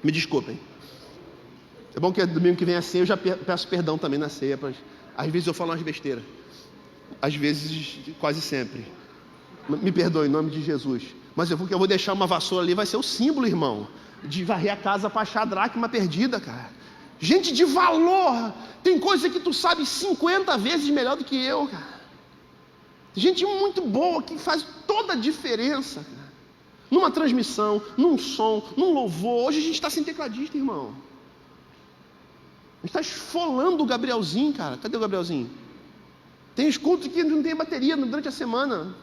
Me desculpem. É bom que domingo que vem a ceia eu já peço perdão também na ceia. Às vezes eu falo umas besteiras. Às vezes, quase sempre. Me perdoe em nome de Jesus. Mas eu vou deixar uma vassoura ali, vai ser o símbolo, irmão, de varrer a casa para achar a dracma perdida, cara. Gente de valor. Tem coisa que tu sabe 50 vezes melhor do que eu, cara. Gente muito boa que faz toda a diferença, cara. Numa transmissão, num som, num louvor. Hoje a gente está sem tecladista, irmão. A gente está esfolando o Gabrielzinho, cara. Cadê o Gabrielzinho? Tem os cultos que não tem bateria durante a semana.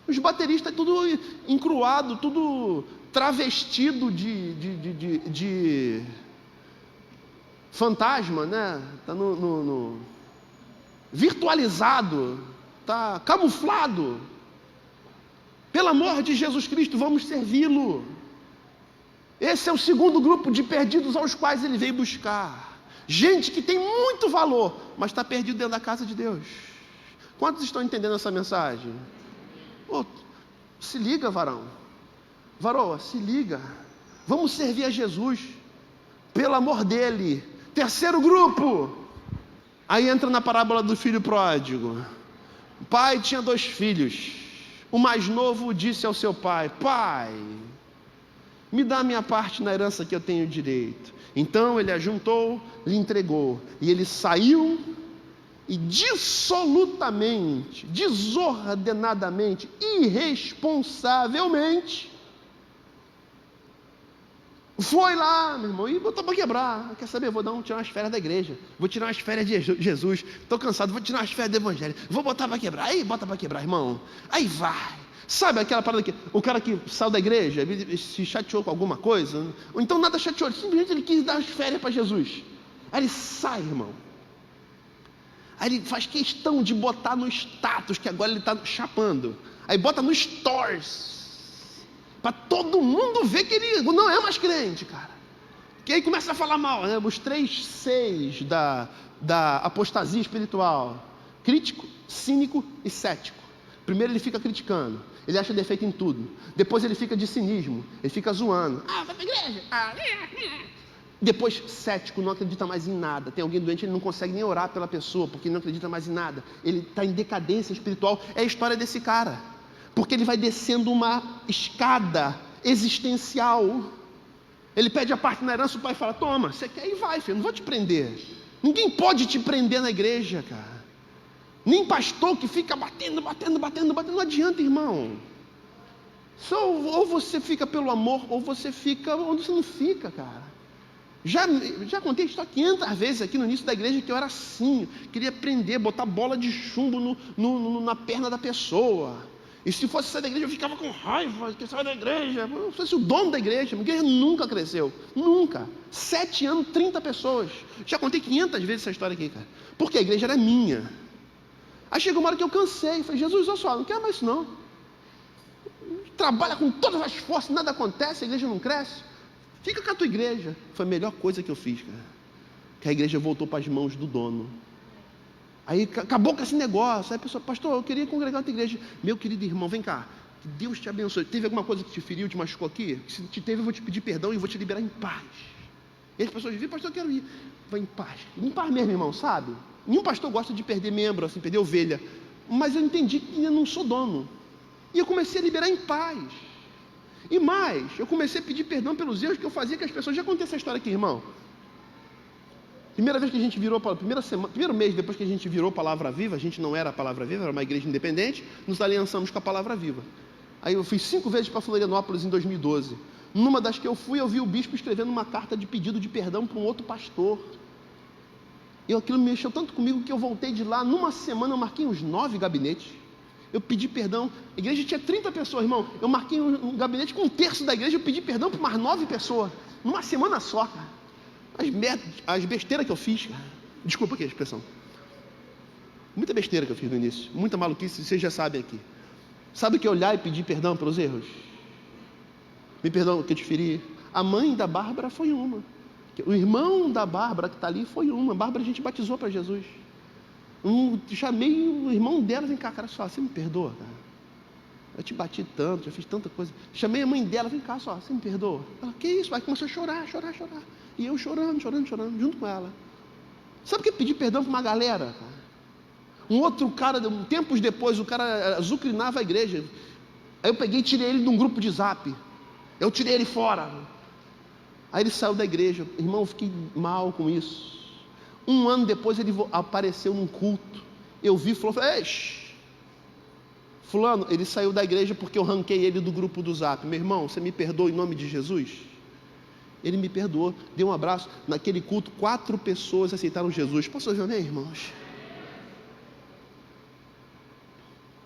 Os bateristas tudo encruado, tudo travestido de fantasma, né? Está virtualizado, está camuflado. Pelo amor de Jesus Cristo, vamos servi-lo. Esse é o segundo grupo de perdidos aos quais ele veio buscar. Gente que tem muito valor, mas está perdido dentro da casa de Deus. Quantos estão entendendo essa mensagem? Oh, se liga, varão. Varoa, se liga. Vamos servir a Jesus. Pelo amor dele. Terceiro grupo. Aí entra na parábola do filho pródigo. O pai tinha 2 filhos. O mais novo disse ao seu pai: pai, me dá a minha parte na herança que eu tenho direito. Então ele ajuntou, lhe entregou. E ele saiu e dissolutamente, desordenadamente, irresponsavelmente, foi lá, meu irmão, e botou para quebrar. Quer saber? Vou tirar umas férias da igreja, vou tirar umas férias de Jesus, estou cansado, vou tirar umas férias do evangelho, vou botar para quebrar. Aí bota para quebrar, irmão, aí vai. Sabe aquela parada que o cara que saiu da igreja se chateou com alguma coisa, ou então nada chateou, simplesmente ele quis dar as férias para Jesus. Aí ele sai, irmão. Aí ele faz questão de botar no status que agora ele está chapando. Aí bota no stories, para todo mundo ver que ele não é mais crente, cara. Que aí começa a falar mal, né? Os 3 Cs da apostasia espiritual: crítico, cínico e cético. Primeiro ele fica criticando, ele acha defeito em tudo. Depois ele fica de cinismo, ele fica zoando. Vai pra igreja. Depois, cético, não acredita mais em nada. Tem alguém doente, ele não consegue nem orar pela pessoa, porque ele não acredita mais em nada. Ele está em decadência espiritual. É a história desse cara. Porque ele vai descendo uma escada existencial. Ele pede a parte na herança, o pai fala: toma, você quer ir, vai, filho, não vou te prender. Ninguém pode te prender na igreja, cara. Nem pastor que fica batendo, não adianta, irmão. Ou você fica pelo amor, ou você fica onde você não fica, cara. Já contei isso 500 vezes aqui no início da igreja, que eu era assim, queria prender, botar bola de chumbo na perna da pessoa. E se fosse sair da igreja, eu ficava com raiva, que sair da igreja. Eu fosse o dono da igreja. A igreja nunca cresceu, nunca. 7 anos, 30 pessoas. Já contei 500 vezes essa história aqui, cara. Porque a igreja era minha. Aí chegou uma hora que eu cansei, falei: Jesus, olha só, não quero mais isso não. Trabalha com todas as forças, nada acontece, a igreja não cresce. Fica com a tua igreja. Foi a melhor coisa que eu fiz, cara. Que a igreja voltou para as mãos do dono. Aí acabou com esse negócio. Aí a pessoa: pastor, eu queria congregar na tua igreja. Meu querido irmão, vem cá, que Deus te abençoe. Teve alguma coisa que te feriu, te machucou aqui? Se te teve, eu vou te pedir perdão e vou te liberar em paz. E as pessoas dizem: pastor, eu quero ir. Vai em paz. Em paz mesmo, irmão, sabe? Nenhum pastor gosta de perder membro, assim, perder ovelha. Mas eu entendi que eu não sou dono. E eu comecei a liberar em paz. E mais, eu comecei a pedir perdão pelos erros que eu fazia com as pessoas. Já contei essa história aqui, irmão. Primeira vez que a gente virou, primeiro mês depois que a gente virou Palavra Viva, a gente não era a Palavra Viva, era uma igreja independente, nos aliançamos com a Palavra Viva. Aí eu fui 5 vezes para Florianópolis em 2012. Numa das que eu fui, eu vi o bispo escrevendo uma carta de pedido de perdão para um outro pastor. E aquilo me mexeu tanto comigo que eu voltei de lá. Numa semana eu marquei uns 9 gabinetes. Eu pedi perdão. A igreja tinha 30 pessoas, irmão. Eu marquei um gabinete com 1/3 da igreja. Eu pedi perdão para umas 9 pessoas. Numa semana só, cara. as besteiras que eu fiz, cara. Desculpa aqui a expressão. Muita besteira que eu fiz no início, muita maluquice, vocês já sabem aqui. Sabe o que é olhar e pedir perdão pelos erros? Me perdoa que eu te feri. A mãe da Bárbara foi uma. O irmão da Bárbara que está ali foi uma. A Bárbara a gente batizou para Jesus. Chamei o irmão dela, vem cá, cara, só, você me perdoa, cara? Eu te bati tanto, já fiz tanta coisa. Chamei a mãe dela, vem cá só, você me perdoa? Ela, que isso? Aí começou a chorar. E eu chorando, junto com ela. Sabe o que é pedir perdão para uma galera, cara? Um outro cara, tempos depois, o cara azucrinava a igreja. Aí eu peguei e tirei ele de um grupo de zap. Eu tirei ele fora. Aí ele saiu da igreja. Irmão, eu fiquei mal com isso. Um ano depois ele apareceu num culto. Eu vi e falou, ei, fulano, ele saiu da igreja porque eu ranquei ele do grupo do zap. Meu irmão, você me perdoa em nome de Jesus? Ele me perdoou, deu um abraço. Naquele culto, 4 pessoas aceitaram Jesus. Posso ouvir, amém, irmãos?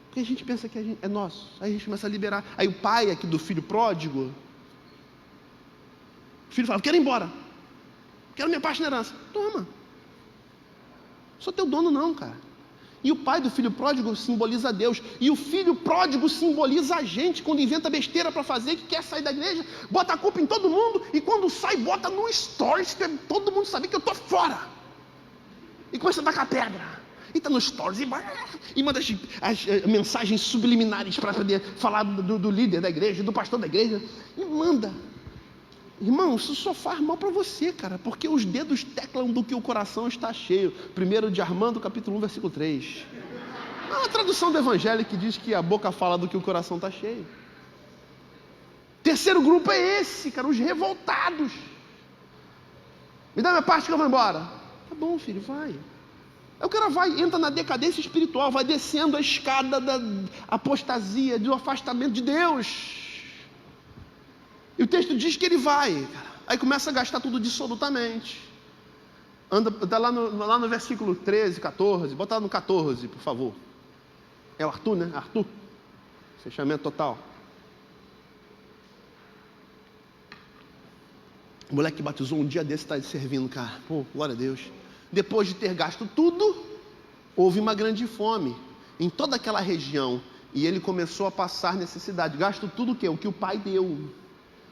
Porque a gente pensa que é nosso. Aí a gente começa a liberar. Aí o pai aqui do filho pródigo, o filho fala, quero ir embora. Quero minha parte na herança. Toma. Sou teu dono não, cara. E o pai do filho pródigo simboliza Deus. E o filho pródigo simboliza a gente quando inventa besteira para fazer, que quer sair da igreja, bota a culpa em todo mundo e quando sai, bota no stories, que todo mundo sabe que eu estou fora. E começa a tacar pedra. E está no stories e manda as mensagens subliminares para poder falar do líder da igreja, do pastor da igreja. E manda. Irmão, isso só faz mal para você, cara, porque os dedos teclam do que o coração está cheio. 1 de Armando, capítulo 1, versículo 3. A tradução do evangelho que diz que a boca fala do que o coração está cheio. Terceiro grupo é esse, cara, os revoltados. Me dá minha parte que eu vou embora. Tá bom, filho, vai. Aí o cara entra na decadência espiritual, vai descendo a escada da apostasia, do afastamento de Deus. E o texto diz que ele vai, cara. Aí começa a gastar tudo dissolutamente. Está lá no versículo 13, 14, bota lá no 14, por favor. É o Arthur, né? Arthur. Fechamento total. O moleque que batizou um dia desse está servindo, cara. Pô, glória a Deus. Depois de ter gasto tudo, houve uma grande fome em toda aquela região. E ele começou a passar necessidade. Gasto tudo o quê? O que o pai deu.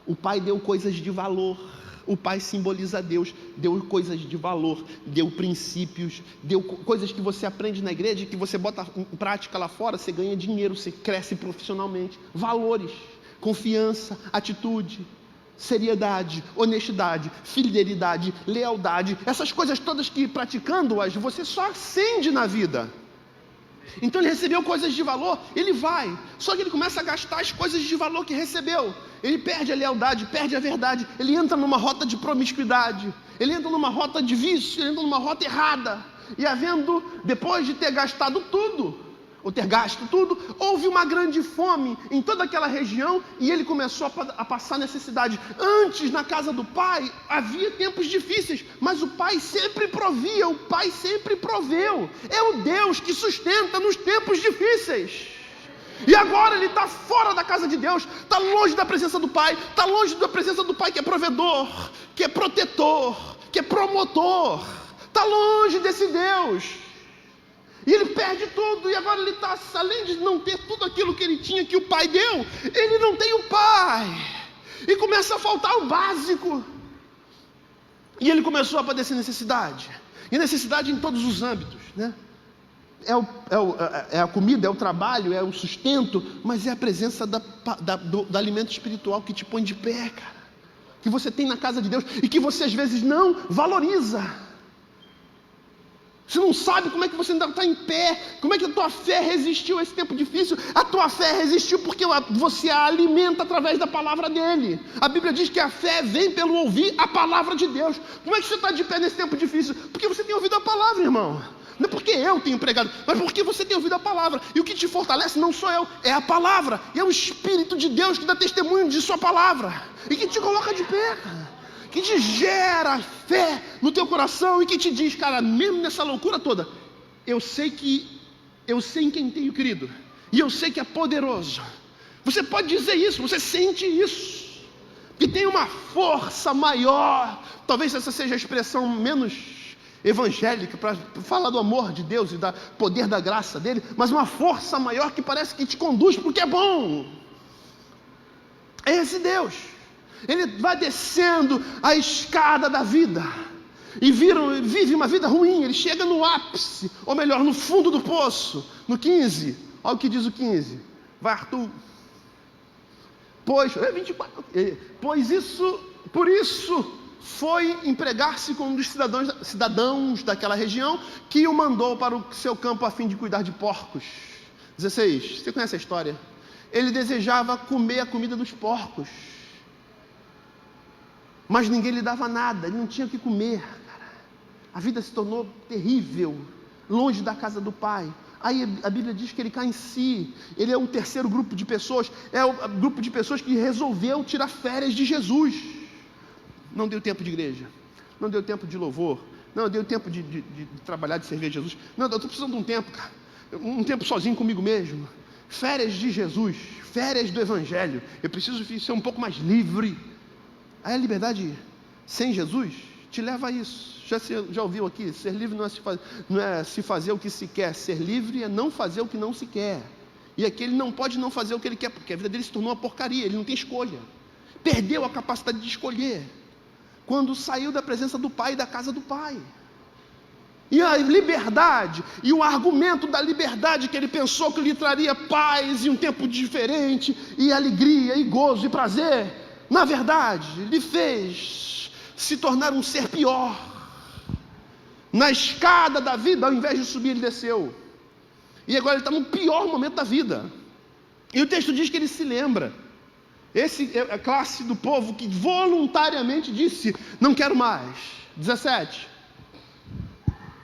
O pai deu coisas de valor. O pai simboliza Deus. Deu coisas de valor. Deu princípios. Deu coisas que você aprende na igreja, que você bota em prática lá fora, você ganha dinheiro, você cresce profissionalmente. Valores, confiança, atitude, seriedade, honestidade, fidelidade, lealdade. Essas coisas todas que praticando-as, você só ascende na vida. Então ele recebeu coisas de valor, ele vai, só que ele começa a gastar as coisas de valor que recebeu. Ele perde a lealdade, perde a verdade, ele entra numa rota de promiscuidade, ele entra numa rota de vício, ele entra numa rota errada. E depois de ter gastado tudo, ou ter gasto tudo, houve uma grande fome em toda aquela região e ele começou a passar necessidade. Antes, na casa do pai, havia tempos difíceis, mas o pai sempre provia, o pai sempre proveu. É o Deus que sustenta nos tempos difíceis. E agora ele está fora da casa de Deus, está longe da presença do pai, está longe da presença do pai que é provedor, que é protetor, que é promotor, está longe desse Deus. E ele perde tudo, e agora ele está, além de não ter tudo aquilo que ele tinha, que o pai deu, ele não tem o pai, e começa a faltar o básico, e ele começou a padecer necessidade, e necessidade em todos os âmbitos, né? É a comida, é o trabalho, é o sustento, mas é a presença do alimento espiritual que te põe de pé, cara, que você tem na casa de Deus, e que você às vezes não valoriza. Você não sabe como é que você ainda está em pé, como é que a tua fé resistiu a esse tempo difícil. A tua fé resistiu porque você a alimenta através da palavra dele. A Bíblia diz que a fé vem pelo ouvir a palavra de Deus. Como é que você está de pé nesse tempo difícil? Porque você tem ouvido a palavra, irmão. Não é porque eu tenho pregado, mas porque você tem ouvido a palavra. E o que te fortalece não sou eu, é a palavra. E é o Espírito de Deus que dá testemunho de sua palavra. E que te coloca de pé, cara. Que te gera fé no teu coração e que te diz, cara, mesmo nessa loucura toda, eu sei em quem tenho crido, e eu sei que é poderoso. Você pode dizer isso, você sente isso, que tem uma força maior. Talvez essa seja a expressão menos evangélica para falar do amor de Deus e do poder da graça dele, mas uma força maior que parece que te conduz porque é bom. É esse Deus. Ele vai descendo a escada da vida e vive uma vida ruim. Ele chega no ápice, ou melhor, no fundo do poço. No 15, olha o que diz o 15. Vai, Arthur. Pois, 24. Por isso foi empregar-se com um dos cidadãos daquela região, que o mandou para o seu campo a fim de cuidar de porcos. 16, você conhece a história? Ele desejava comer a comida dos porcos, mas ninguém lhe dava nada, ele não tinha o que comer, cara. A vida se tornou terrível, longe da casa do pai. Aí a Bíblia diz que ele cai em si. Ele é o terceiro grupo de pessoas, é o grupo de pessoas que resolveu tirar férias de Jesus. Não deu tempo de igreja, não deu tempo de louvor, não deu tempo de trabalhar, de servir a Jesus. Não, eu estou precisando de um tempo, cara, um tempo sozinho comigo mesmo. Férias de Jesus, férias do Evangelho. Eu preciso ser um pouco mais livre. Aí a liberdade sem Jesus te leva a isso. Já ouviu aqui? Ser livre não é se fazer o que se quer. Ser livre é não fazer o que não se quer. E aqui ele não pode não fazer o que ele quer, porque a vida dele se tornou uma porcaria. Ele não tem escolha. Perdeu a capacidade de escolher quando saiu da presença do Pai e da casa do Pai. E a liberdade, e o argumento da liberdade que ele pensou que lhe traria paz e um tempo diferente, e alegria, e gozo, e prazer, na verdade, lhe fez se tornar um ser pior. Na escada da vida, ao invés de subir, ele desceu. E agora ele está no pior momento da vida. E o texto diz que ele se lembra. Esse é a classe do povo que voluntariamente disse, não quero mais. 17.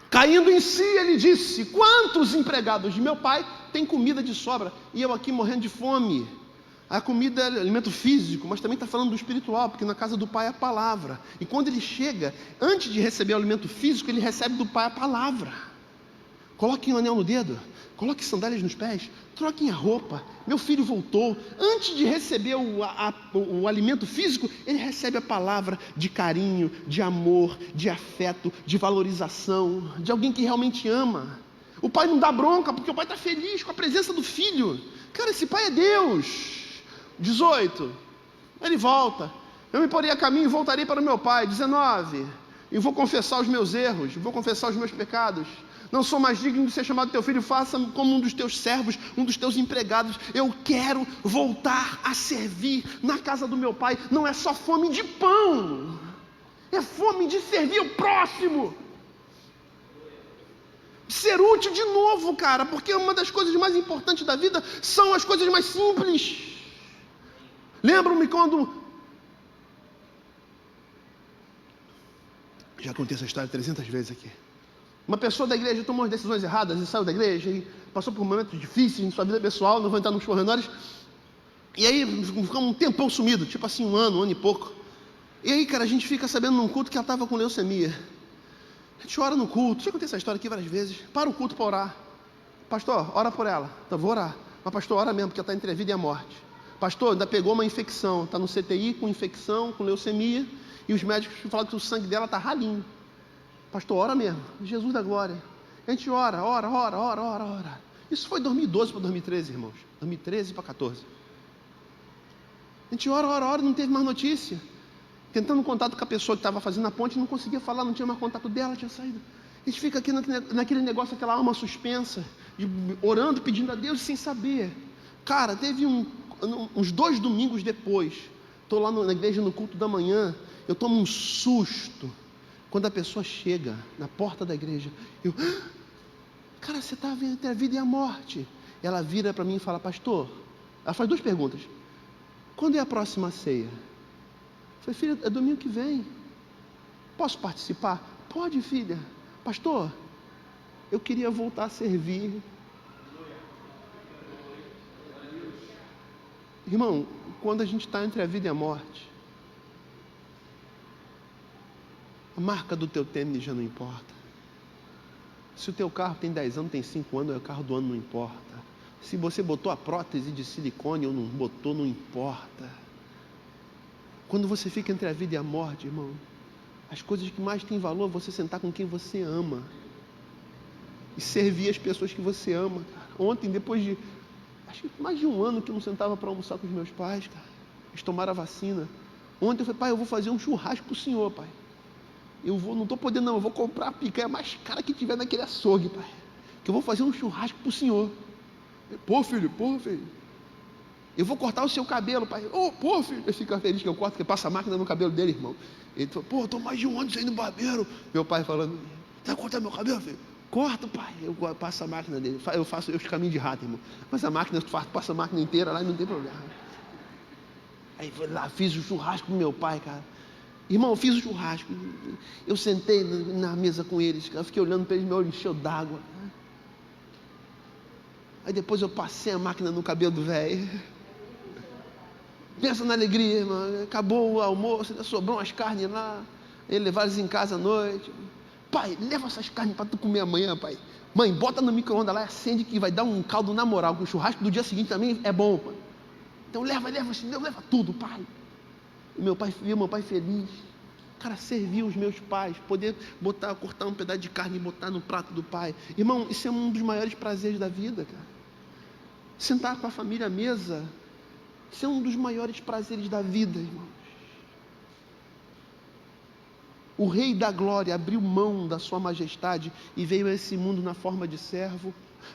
Caindo em si, ele disse, quantos empregados de meu pai têm comida de sobra, e eu aqui morrendo de fome? A comida é alimento físico, mas também está falando do espiritual, porque na casa do pai é a palavra. E quando ele chega, antes de receber o alimento físico, ele recebe do pai a palavra. Coloquem um anel no dedo, coloquem sandálias nos pés, troquem a roupa. Meu filho voltou. Antes de receber o alimento físico, ele recebe a palavra de carinho, de amor, de afeto, de valorização, de alguém que realmente ama. O pai não dá bronca, porque o pai está feliz com a presença do filho. Cara, esse pai é Deus. 18. Ele volta. Eu me porei a caminho e voltarei para o meu pai. 19. E vou confessar os meus erros, vou confessar os meus pecados. Não sou mais digno de ser chamado teu filho, faça como um dos teus servos, um dos teus empregados. Eu quero voltar a servir na casa do meu pai. Não é só fome de pão, é fome de servir o próximo. Ser útil de novo, cara, porque uma das coisas mais importantes da vida são as coisas mais simples. Lembro-me quando... Já contei essa história 300 vezes aqui. Uma pessoa da igreja tomou as decisões erradas e saiu da igreja e passou por momentos difíceis em sua vida pessoal, não vou entrar nos pormenores. E aí ficou um tempão sumido, tipo assim, um ano e pouco. E aí, cara, a gente fica sabendo num culto que ela estava com leucemia. A gente ora no culto, já contei essa história aqui várias vezes. Para o culto para orar. Pastor, ora por ela. Então, vou orar. Mas pastor, ora mesmo, porque ela está entre a vida e a morte. Pastor, ainda pegou uma infecção, está no CTI com infecção, com leucemia, e os médicos falaram que o sangue dela está ralinho. Pastor, ora mesmo, Jesus da glória. A gente ora. Isso foi 2012 para 2013, irmãos. 2013 para 2014. A gente ora, não teve mais notícia. Tentando contato com a pessoa que estava fazendo a ponte, não conseguia falar, não tinha mais contato dela, tinha saído. A gente fica aqui naquele negócio, aquela alma suspensa, orando, pedindo a Deus sem saber. Cara, teve uns 2 domingos depois, estou lá na igreja no culto da manhã, eu tomo um susto. Quando a pessoa chega na porta da igreja, cara, você está entre a vida e a morte. Ela vira para mim e fala, pastor, ela faz 2 perguntas. Quando é a próxima ceia? Eu falei, filha, é domingo que vem. Posso participar? Pode, filha. Pastor, eu queria voltar a servir. Irmão, quando a gente está entre a vida e a morte, a marca do teu tênis já não importa. Se o teu carro tem 10 anos, tem 5 anos, o carro do ano não importa. Se você botou a prótese de silicone ou não botou, não importa. Quando você fica entre a vida e a morte, irmão, as coisas que mais têm valor é você sentar com quem você ama e servir as pessoas que você ama. Ontem, depois de acho que mais de um ano que eu não sentava para almoçar com os meus pais, cara, eles tomaram a vacina. Ontem eu falei: pai, eu vou fazer um churrasco pro senhor, pai. Não estou podendo não, eu vou comprar a picanha mais cara que tiver naquele açougue, pai, que eu vou fazer um churrasco pro senhor. Pô, filho, eu vou cortar o seu cabelo, pai. Pô, filho, ele fica feliz que eu corto, porque passa a máquina no cabelo dele, irmão. Ele falou: pô, eu estou mais de um ano sem ir no barbeiro. Meu pai falando: você vai cortar meu cabelo, filho? Corta, pai. Eu passo a máquina dele, eu faço os caminhos de rato, irmão. Mas a máquina, passa a máquina inteira lá e não tem problema. Aí fui lá, fiz o churrasco pro meu pai, cara. Irmão, eu fiz o churrasco. Eu sentei na mesa com eles, cara. Eu fiquei olhando para eles, meu olho encheu d'água. Aí depois eu passei a máquina no cabelo do velho. Pensa na alegria, irmão. Acabou o almoço, sobrou umas carnes lá. Ele levaram eles em casa à noite. Pai, leva essas carnes para tu comer amanhã, pai. Mãe, bota no micro-ondas lá e acende que vai dar um caldo na moral. Que o churrasco do dia seguinte também é bom, pai. Então leva tudo, pai. E meu pai feliz. Cara, servir os meus pais, poder cortar um pedaço de carne e botar no prato do pai. Irmão, isso é um dos maiores prazeres da vida, cara. Sentar com a família à mesa, isso é um dos maiores prazeres da vida, irmãos. O Rei da Glória abriu mão da sua majestade e veio a esse mundo na forma de servo.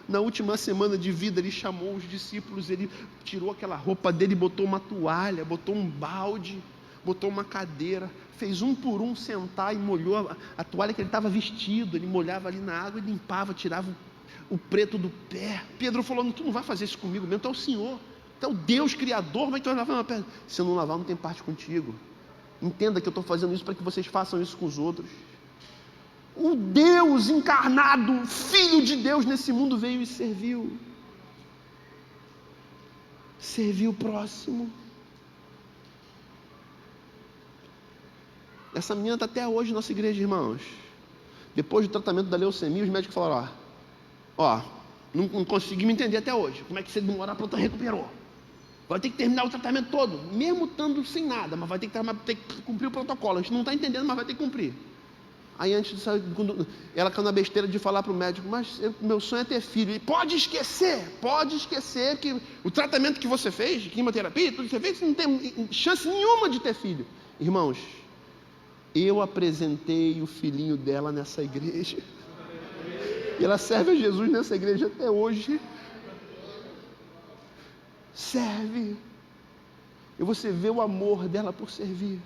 Na última semana de vida, ele chamou os discípulos, ele tirou aquela roupa dele, botou uma toalha, botou um balde, botou uma cadeira, fez um por um sentar e molhou a toalha que ele estava vestido, ele molhava ali na água e limpava, tirava o preto do pé. Pedro falou: tu não vai fazer isso comigo mesmo, tu é o Senhor, tu é o Deus Criador, mas tu vai lavar uma perna. Se eu não lavar, não tem parte contigo. Entenda que eu estou fazendo isso para que vocês façam isso com os outros. O Deus encarnado, Filho de Deus nesse mundo, veio e serviu. Serviu o próximo. Essa menina está até hoje na nossa igreja, irmãos. Depois do tratamento da leucemia, os médicos falaram: não consegui me entender até hoje. Como é que você demora para recuperou? Vai ter que terminar o tratamento todo, mesmo estando sem nada, mas vai ter que cumprir o protocolo. A gente não está entendendo, mas vai ter que cumprir. Aí antes de sair, ela caiu na besteira de falar para o médico: mas meu sonho é ter filho. E pode esquecer que o tratamento que você fez, quimioterapia, tudo que você fez, você não tem chance nenhuma de ter filho. Irmãos, eu apresentei o filhinho dela nessa igreja. E ela serve a Jesus nessa igreja até hoje. Serve. E você vê o amor dela por servir.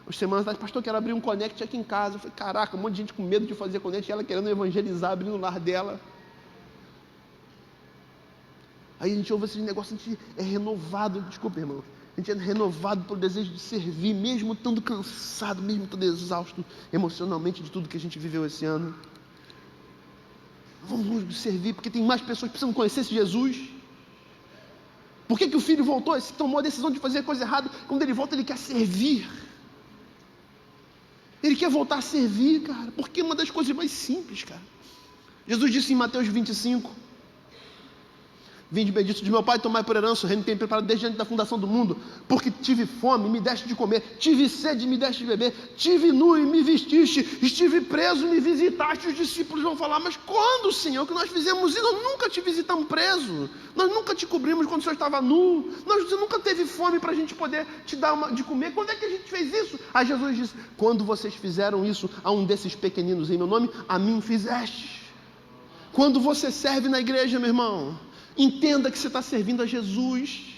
As semanas atrás: pastor, quero abrir um connect aqui em casa. Eu falei: caraca, um monte de gente com medo de fazer connect, e ela querendo evangelizar, abrindo o lar dela. Aí a gente ouve esse negócio, a gente é renovado, desculpa, irmão, a gente é renovado pelo desejo de servir, mesmo estando cansado, mesmo estando exausto emocionalmente de tudo que a gente viveu esse ano. Vamos servir, porque tem mais pessoas que precisam conhecer esse Jesus. Por que o filho voltou? Ele tomou a decisão de fazer coisa errada. Quando ele volta, ele quer servir. Ele quer voltar a servir, cara. Porque é uma das coisas mais simples, cara. Jesus disse em Mateus 25: vinde bendito de meu Pai, tomai por herança o reino que tem preparado desde antes da fundação do mundo. Porque tive fome, me deste de comer. Tive sede, me deste de beber. Tive nu e me vestiste. Estive preso, me visitaste. Os discípulos vão falar: mas quando, Senhor, que nós fizemos isso? Nós nunca te visitamos preso. Nós nunca te cobrimos quando o Senhor estava nu. Você nunca teve fome para a gente poder te dar de comer. Quando é que a gente fez isso? Aí Jesus disse: quando vocês fizeram isso a um desses pequeninos em meu nome, a mim fizeste. Quando você serve na igreja, meu irmão, entenda que você está servindo a Jesus.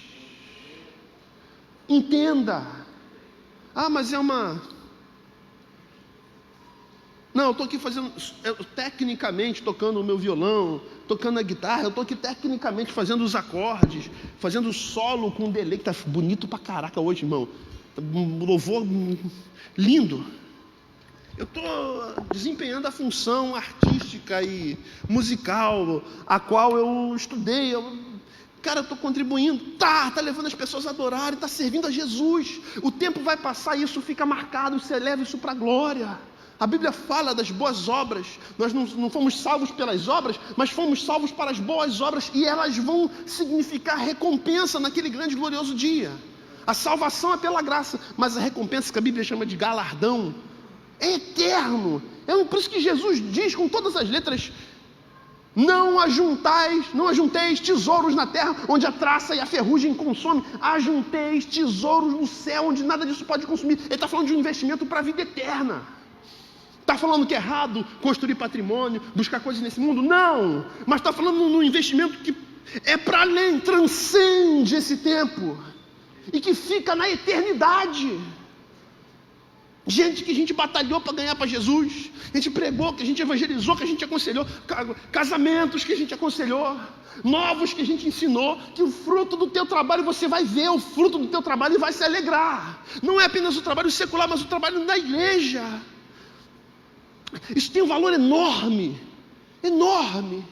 Entenda. Mas é uma... Não, eu estou aqui tecnicamente tocando o meu violão, tocando a guitarra, eu estou aqui tecnicamente fazendo os acordes, fazendo o solo com delay, que está bonito pra caraca hoje, irmão. Um louvor lindo. Eu estou desempenhando a função artística e musical, a qual eu estudei. Cara, eu estou contribuindo. Tá levando as pessoas a adorarem, está servindo a Jesus. O tempo vai passar e isso fica marcado, você leva isso para a glória. A Bíblia fala das boas obras. Nós não fomos salvos pelas obras, mas fomos salvos para as boas obras, e elas vão significar recompensa naquele grande e glorioso dia. A salvação é pela graça, mas a recompensa que a Bíblia chama de galardão é eterno. Por isso que Jesus diz com todas as letras: não ajunteis tesouros na terra, onde a traça e a ferrugem consomem. Ajunteis tesouros no céu, onde nada disso pode consumir. Ele está falando de um investimento para a vida eterna. Está falando que é errado construir patrimônio, buscar coisas nesse mundo? Não, mas está falando num investimento que é para além, transcende esse tempo e que fica na eternidade. Gente que a gente batalhou para ganhar para Jesus, a gente pregou, que a gente evangelizou, que a gente aconselhou, casamentos que a gente aconselhou, novos que a gente ensinou, que o fruto do teu trabalho, você vai ver o fruto do teu trabalho e vai se alegrar. Não é apenas o trabalho secular, mas o trabalho na igreja. Isso tem um valor enorme, enorme.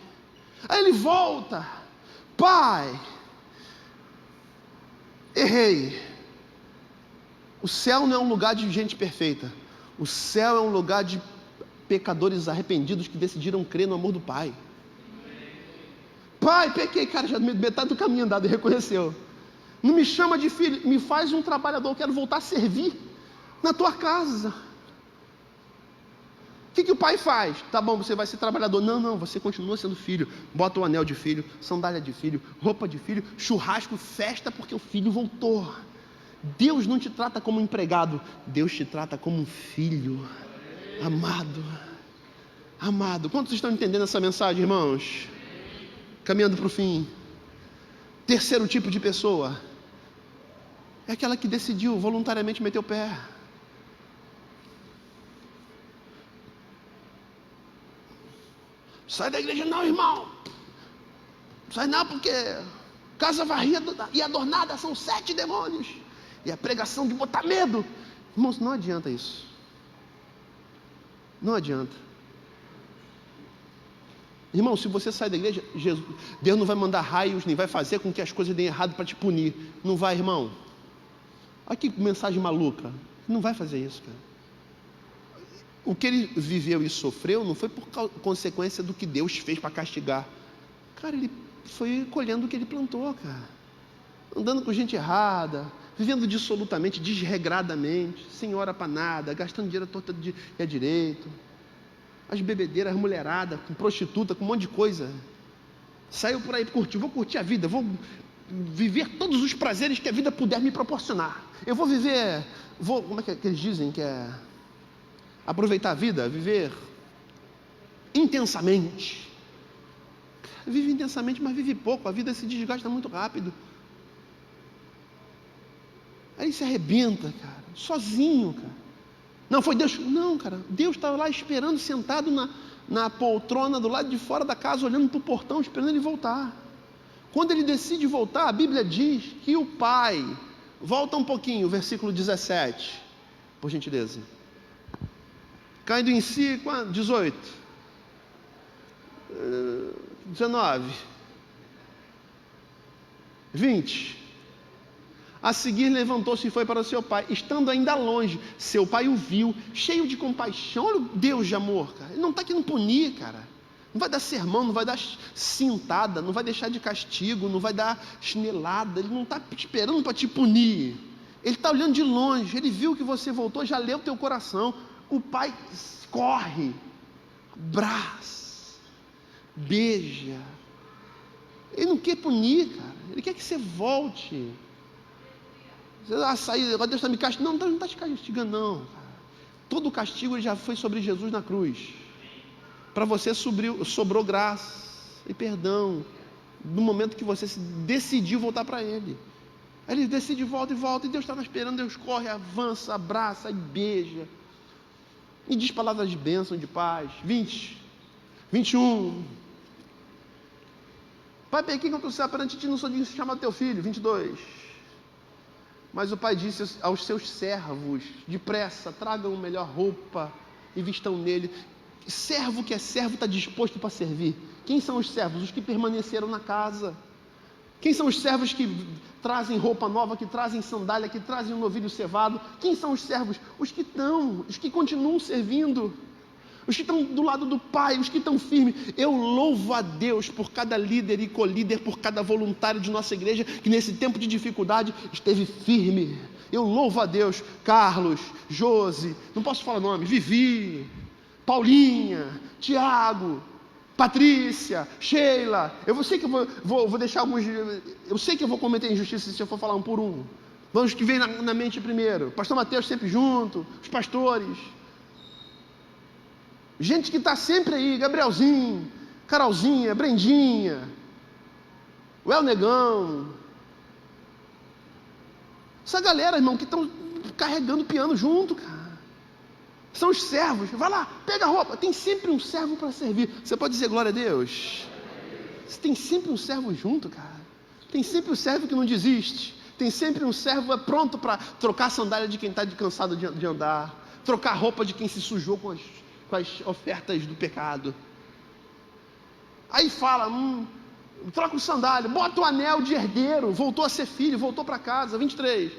Aí ele volta: Pai, errei. O céu não é um lugar de gente perfeita. O céu é um lugar de pecadores arrependidos que decidiram crer no amor do Pai. Pai, pequei, cara, já metade do caminho andado, ele reconheceu. Não me chama de filho, me faz um trabalhador, eu quero voltar a servir na tua casa. O que o pai faz? Tá bom, você vai ser trabalhador. Não, você continua sendo filho. Bota o anel de filho, sandália de filho, roupa de filho, churrasco, festa, porque o filho voltou. Deus não te trata como um empregado, Deus te trata como um filho amado. Amado. Quantos estão entendendo essa mensagem, irmãos? Caminhando para o fim. Terceiro tipo de pessoa é aquela que decidiu voluntariamente meter o pé. Sai da igreja não, irmão. Sai não, porque casa varrida e adornada são 7 demônios. E a pregação de botar medo. Irmãos, não adianta isso. Não adianta. Irmão, se você sai da igreja, Deus não vai mandar raios, nem vai fazer com que as coisas deem errado para te punir. Não vai, irmão. Olha que mensagem maluca. Não vai fazer isso, cara. O que ele viveu e sofreu não foi por consequência do que Deus fez para castigar. Cara, ele foi colhendo o que ele plantou, cara. Andando com gente errada, vivendo dissolutamente, desregradamente, sem hora para nada, gastando dinheiro torto e à direito. As bebedeiras, as mulheradas, com prostituta, com um monte de coisa. Saiu por aí, vou curtir a vida, vou viver todos os prazeres que a vida puder me proporcionar. Eu vou viver, como é que eles dizem que é? Aproveitar a vida, viver intensamente. Vive intensamente, mas vive pouco, a vida se desgasta muito rápido. Aí se arrebenta, cara, sozinho, cara. Não, foi Deus. Não, cara, Deus estava lá esperando, sentado na poltrona do lado de fora da casa, olhando para o portão, esperando ele voltar. Quando ele decide voltar, a Bíblia diz que o pai, volta um pouquinho, versículo 17, por gentileza. Caindo em si, 18, 19, 20. A seguir levantou-se e foi para o seu pai. Estando ainda longe, seu pai o viu, cheio de compaixão. Olha o Deus de amor, cara. Ele não está querendo punir, cara. Não vai dar sermão, não vai dar cintada, não vai deixar de castigo, não vai dar chinelada. Ele não está esperando para te punir. Ele está olhando de longe. Ele viu que você voltou, já leu o teu coração. O pai corre, abraça, beija. Ele não quer punir, cara. Ele quer que você volte. Sair, agora Deus está me castigando. Não, Deus não está te castigando, não, cara. Todo o castigo ele já foi sobre Jesus na cruz. Para você sobrou graça e perdão no momento que você decidiu voltar para Ele. Aí Ele decide volta, e Deus estava esperando. Deus corre, avança, abraça e beija. E diz palavras de bênção, de paz. 20, 21. Pai, pequei contra o céu perante ti, não sou digno de chamar teu filho. 22. Mas o pai disse aos seus servos: depressa, tragam melhor roupa e vistam nele. Servo que é servo está disposto para servir. Quem são os servos? Os que permaneceram na casa. Quem são os servos que trazem roupa nova, que trazem sandália, que trazem um novilho cevado? Quem são os servos? Os que continuam servindo. os que estão do lado do Pai, os que estão firmes. Eu louvo a Deus por cada líder e colíder, por cada voluntário de nossa igreja, que nesse tempo de dificuldade esteve firme. Eu louvo a Deus, Carlos, Josi, não posso falar nome, Vivi, Paulinha, Tiago, Patrícia, Sheila. Eu sei que eu vou deixar alguns, eu sei que eu vou cometer injustiça se eu for falar um por um. Vamos que vem na mente primeiro. Pastor Mateus sempre junto, os pastores. Gente que está sempre aí, Gabrielzinho, Carolzinha, Brendinha, o El Negão. Essa galera, irmão, que estão carregando o piano junto, cara. São os servos. Vai lá, pega a roupa. Tem sempre um servo para servir. Você pode dizer glória a Deus? Tem sempre um servo junto, cara. Tem sempre um servo que não desiste. Tem sempre um servo pronto para trocar a sandália de quem está cansado de andar, trocar a roupa de quem se sujou com as ofertas do pecado. Aí fala, troca o sandália, bota o anel de herdeiro, voltou a ser filho, voltou para casa. 23.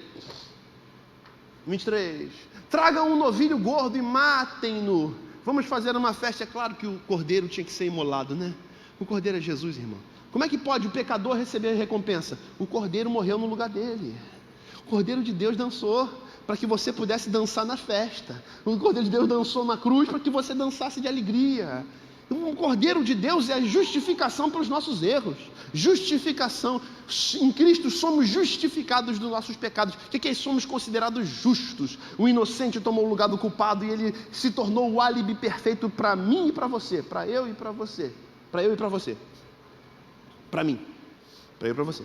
Tragam um novilho gordo e matem-no. Vamos fazer uma festa. É claro que o cordeiro tinha que ser imolado, né? O cordeiro é Jesus, irmão. Como é que pode o pecador receber a recompensa? O cordeiro morreu no lugar dele. O cordeiro de Deus dançou para que você pudesse dançar na festa. O cordeiro de Deus dançou na cruz para que você dançasse de alegria. O cordeiro de Deus é a justificação para os nossos erros. Justificação. Em Cristo somos justificados dos nossos pecados. O que é isso? Somos considerados justos. O inocente tomou o lugar do culpado e ele se tornou o álibi perfeito para mim e para você. Para eu e para você. Para eu e para você. Para mim, para eu e para você.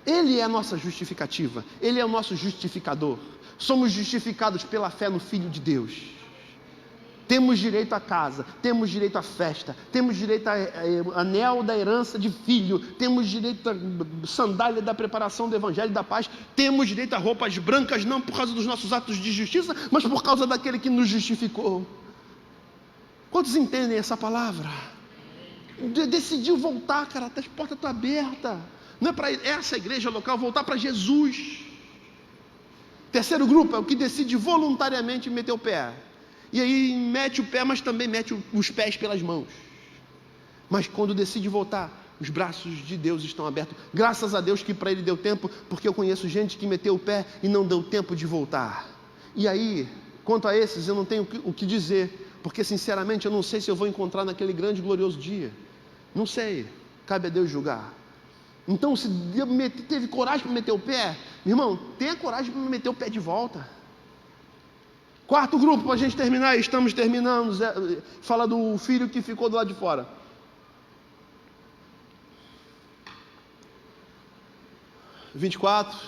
Ele é a nossa justificativa, Ele é o nosso justificador. Somos justificados pela fé no Filho de Deus. Temos direito à casa, temos direito à festa, temos direito ao anel da herança de filho, temos direito à sandália da preparação do Evangelho da Paz, temos direito a roupas brancas, não por causa dos nossos atos de justiça, mas por causa daquele que nos justificou. Quantos entendem essa palavra? Decidiu voltar, cara, as portas estão abertas. Não é para essa igreja local, voltar para Jesus. Terceiro grupo é o que decide voluntariamente meter o pé. E aí mete o pé, mas também mete os pés pelas mãos. Mas quando decide voltar, os braços de Deus estão abertos. Graças a Deus que para ele deu tempo, porque eu conheço gente que meteu o pé e não deu tempo de voltar. E aí, quanto a esses, eu não tenho o que dizer, porque sinceramente eu não sei se eu vou encontrar naquele grande e glorioso dia. Não sei, cabe a Deus julgar. Então, se Deus teve coragem para meter o pé, meu irmão, tenha coragem para meter o pé de volta. Quarto grupo, para a gente terminar, estamos terminando, fala do filho que ficou do lado de fora. (24,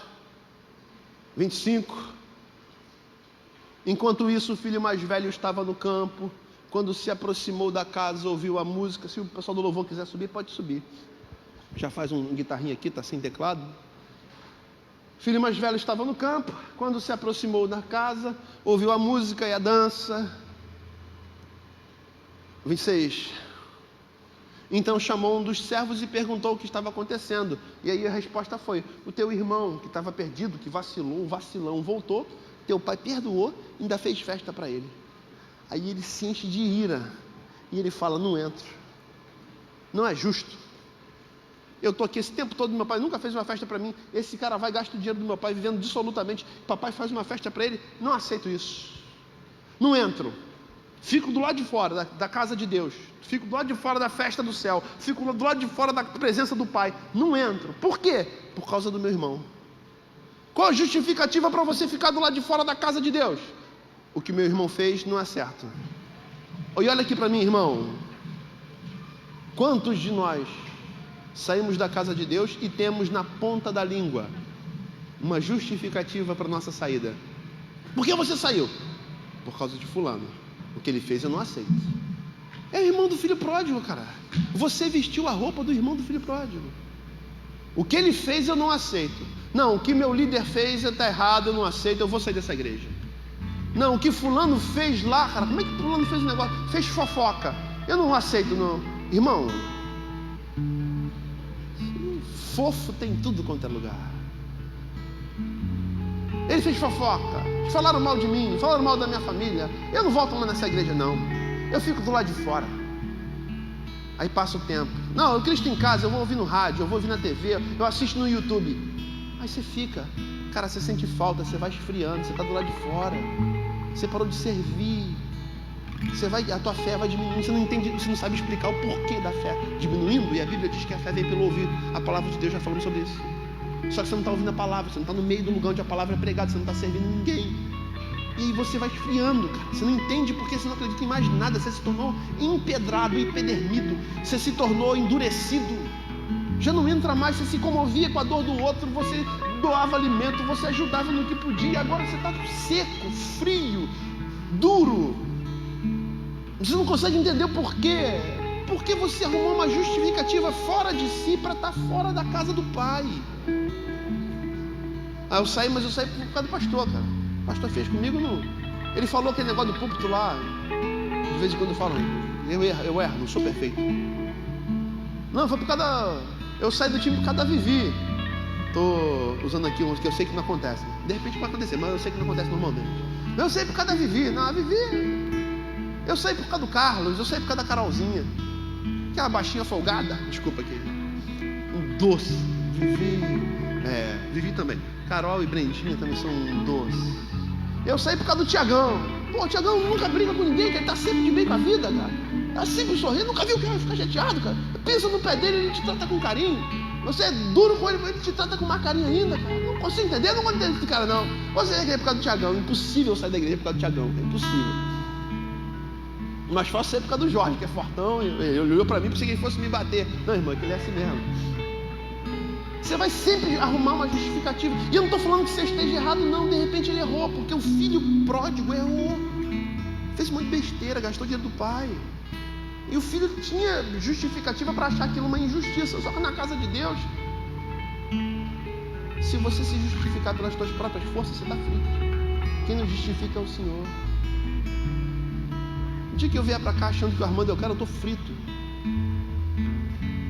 25). Enquanto isso, o filho mais velho estava no campo. Quando se aproximou da casa, ouviu a música. Se o pessoal do louvor quiser subir, pode subir. Já faz um guitarrinha aqui, está sem teclado. O filho mais velho estava no campo. Quando se aproximou da casa, ouviu a música e a dança. 26. Então chamou um dos servos e perguntou o que estava acontecendo. E aí a resposta foi: o teu irmão que estava perdido, que vacilou, um vacilão, voltou. Teu pai perdoou e ainda fez festa para ele. Aí ele se enche de ira e ele fala: não entro, não é justo. Eu estou aqui esse tempo todo, meu pai nunca fez uma festa para mim. Esse cara vai gastar o dinheiro do meu pai vivendo dissolutamente. Papai faz uma festa para ele, não aceito isso. Não entro, fico do lado de fora da casa de Deus, fico do lado de fora da festa do céu, fico do lado de fora da presença do Pai. Não entro. Por quê? Por causa do meu irmão. Qual a justificativa para você ficar do lado de fora da casa de Deus? O que meu irmão fez não é certo. E olha aqui para mim, irmão. Quantos de nós saímos da casa de Deus e temos na ponta da língua uma justificativa para a nossa saída? Por que você saiu? Por causa de fulano. O que ele fez eu não aceito. É o irmão do filho pródigo, cara. Você vestiu a roupa do irmão do filho pródigo. O que ele fez eu não aceito. Não, o que meu líder fez está errado, eu não aceito, eu vou sair dessa igreja. Não, o que fulano fez lá, cara, como é que fulano fez um negócio? Fez fofoca. Eu não aceito, não. Irmão, fofo tem tudo quanto é lugar. Ele fez fofoca, falaram mal de mim, falaram mal da minha família. Eu não volto lá nessa igreja, não. Eu fico do lado de fora. Aí passa o tempo. Não, eu Cristo em casa, eu vou ouvir no rádio, eu vou ouvir na TV, eu assisto no YouTube. Aí você fica, cara, você sente falta, você vai esfriando, você está do lado de fora. Você parou de servir. A tua fé vai diminuindo, você não entende, você não sabe explicar o porquê da fé diminuindo, e a Bíblia diz que a fé vem pelo ouvir a palavra de Deus, já falamos sobre isso. Só que você não está ouvindo a palavra, você não está no meio do lugar onde a palavra é pregada, você não está servindo ninguém. E aí você vai esfriando, cara. Você não entende porque você não acredita em mais nada. Você se tornou empedrado, empedernido. Você se tornou endurecido. Já não entra mais, você se comovia com a dor do outro, você doava alimento, você ajudava no que podia. Agora você está seco, frio, duro. Você não consegue entender o porquê. Porque você arrumou uma justificativa fora de si para estar fora da casa do Pai. Aí eu saí, mas eu saí por causa do pastor, cara. O pastor fez comigo, não. Ele falou aquele negócio do púlpito lá. De vez em quando eu falo, eu erro, não sou perfeito. Não, foi por causa da... Eu saí do time por causa da Vivi. Tô usando aqui uns que eu sei que não acontece. De repente pode acontecer, mas eu sei que não acontece normalmente. Eu sei por causa da Vivi. Não, a Vivi... Eu sei por causa do Carlos, eu sei por causa da Carolzinha. Que é uma baixinha folgada. Desculpa aqui. Um doce. Vivi também. Carol e Brendinha também são um doce. Eu saí por causa do Tiagão. Pô, o Tiagão nunca briga com ninguém, que ele tá sempre de bem com a vida, cara. Tá sempre sorrindo, nunca viu que vai ficar chateado, cara. Pensa no pé dele, ele te trata com carinho. Você é duro com ele, ele te trata com mais carinho ainda, cara. Não consigo entender, não consigo entender esse cara, não. Você é por causa do Tiagão. Impossível sair da igreja por causa do Tiagão. É impossível. Mas fácil sair por causa do Jorge, que é fortão. Ele olhou pra mim, pensei que ele fosse me bater. Não, irmão, é que ele é assim mesmo. Você vai sempre arrumar uma justificativa. E eu não estou falando que você esteja errado, não. De repente ele errou, porque o filho pródigo errou. Fez um monte de besteira, gastou dinheiro do pai. E o filho tinha justificativa para achar aquilo uma injustiça. Só que na casa de Deus, se você se justificar pelas suas próprias forças, você está frito. Quem nos justifica é o Senhor. O dia que eu vier para cá achando que o Armando é o cara, eu estou frito.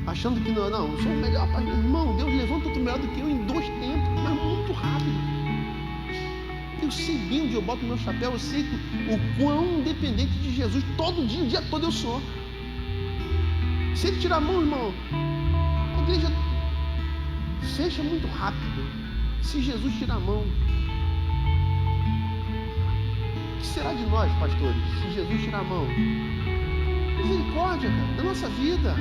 Achando que não, eu sou o melhor pai. Irmão, Deus levanta outro melhor do que eu em 2 tempos, mas muito rápido. Eu sei bem onde eu boto o meu chapéu, eu sei o quão dependente de Jesus todo dia, o dia todo eu sou. Se ele tirar a mão, irmão, a igreja fecha muito rápido. Se Jesus tirar a mão, o que será de nós, pastores, se Jesus tirar a mão? Misericórdia, cara, da nossa vida.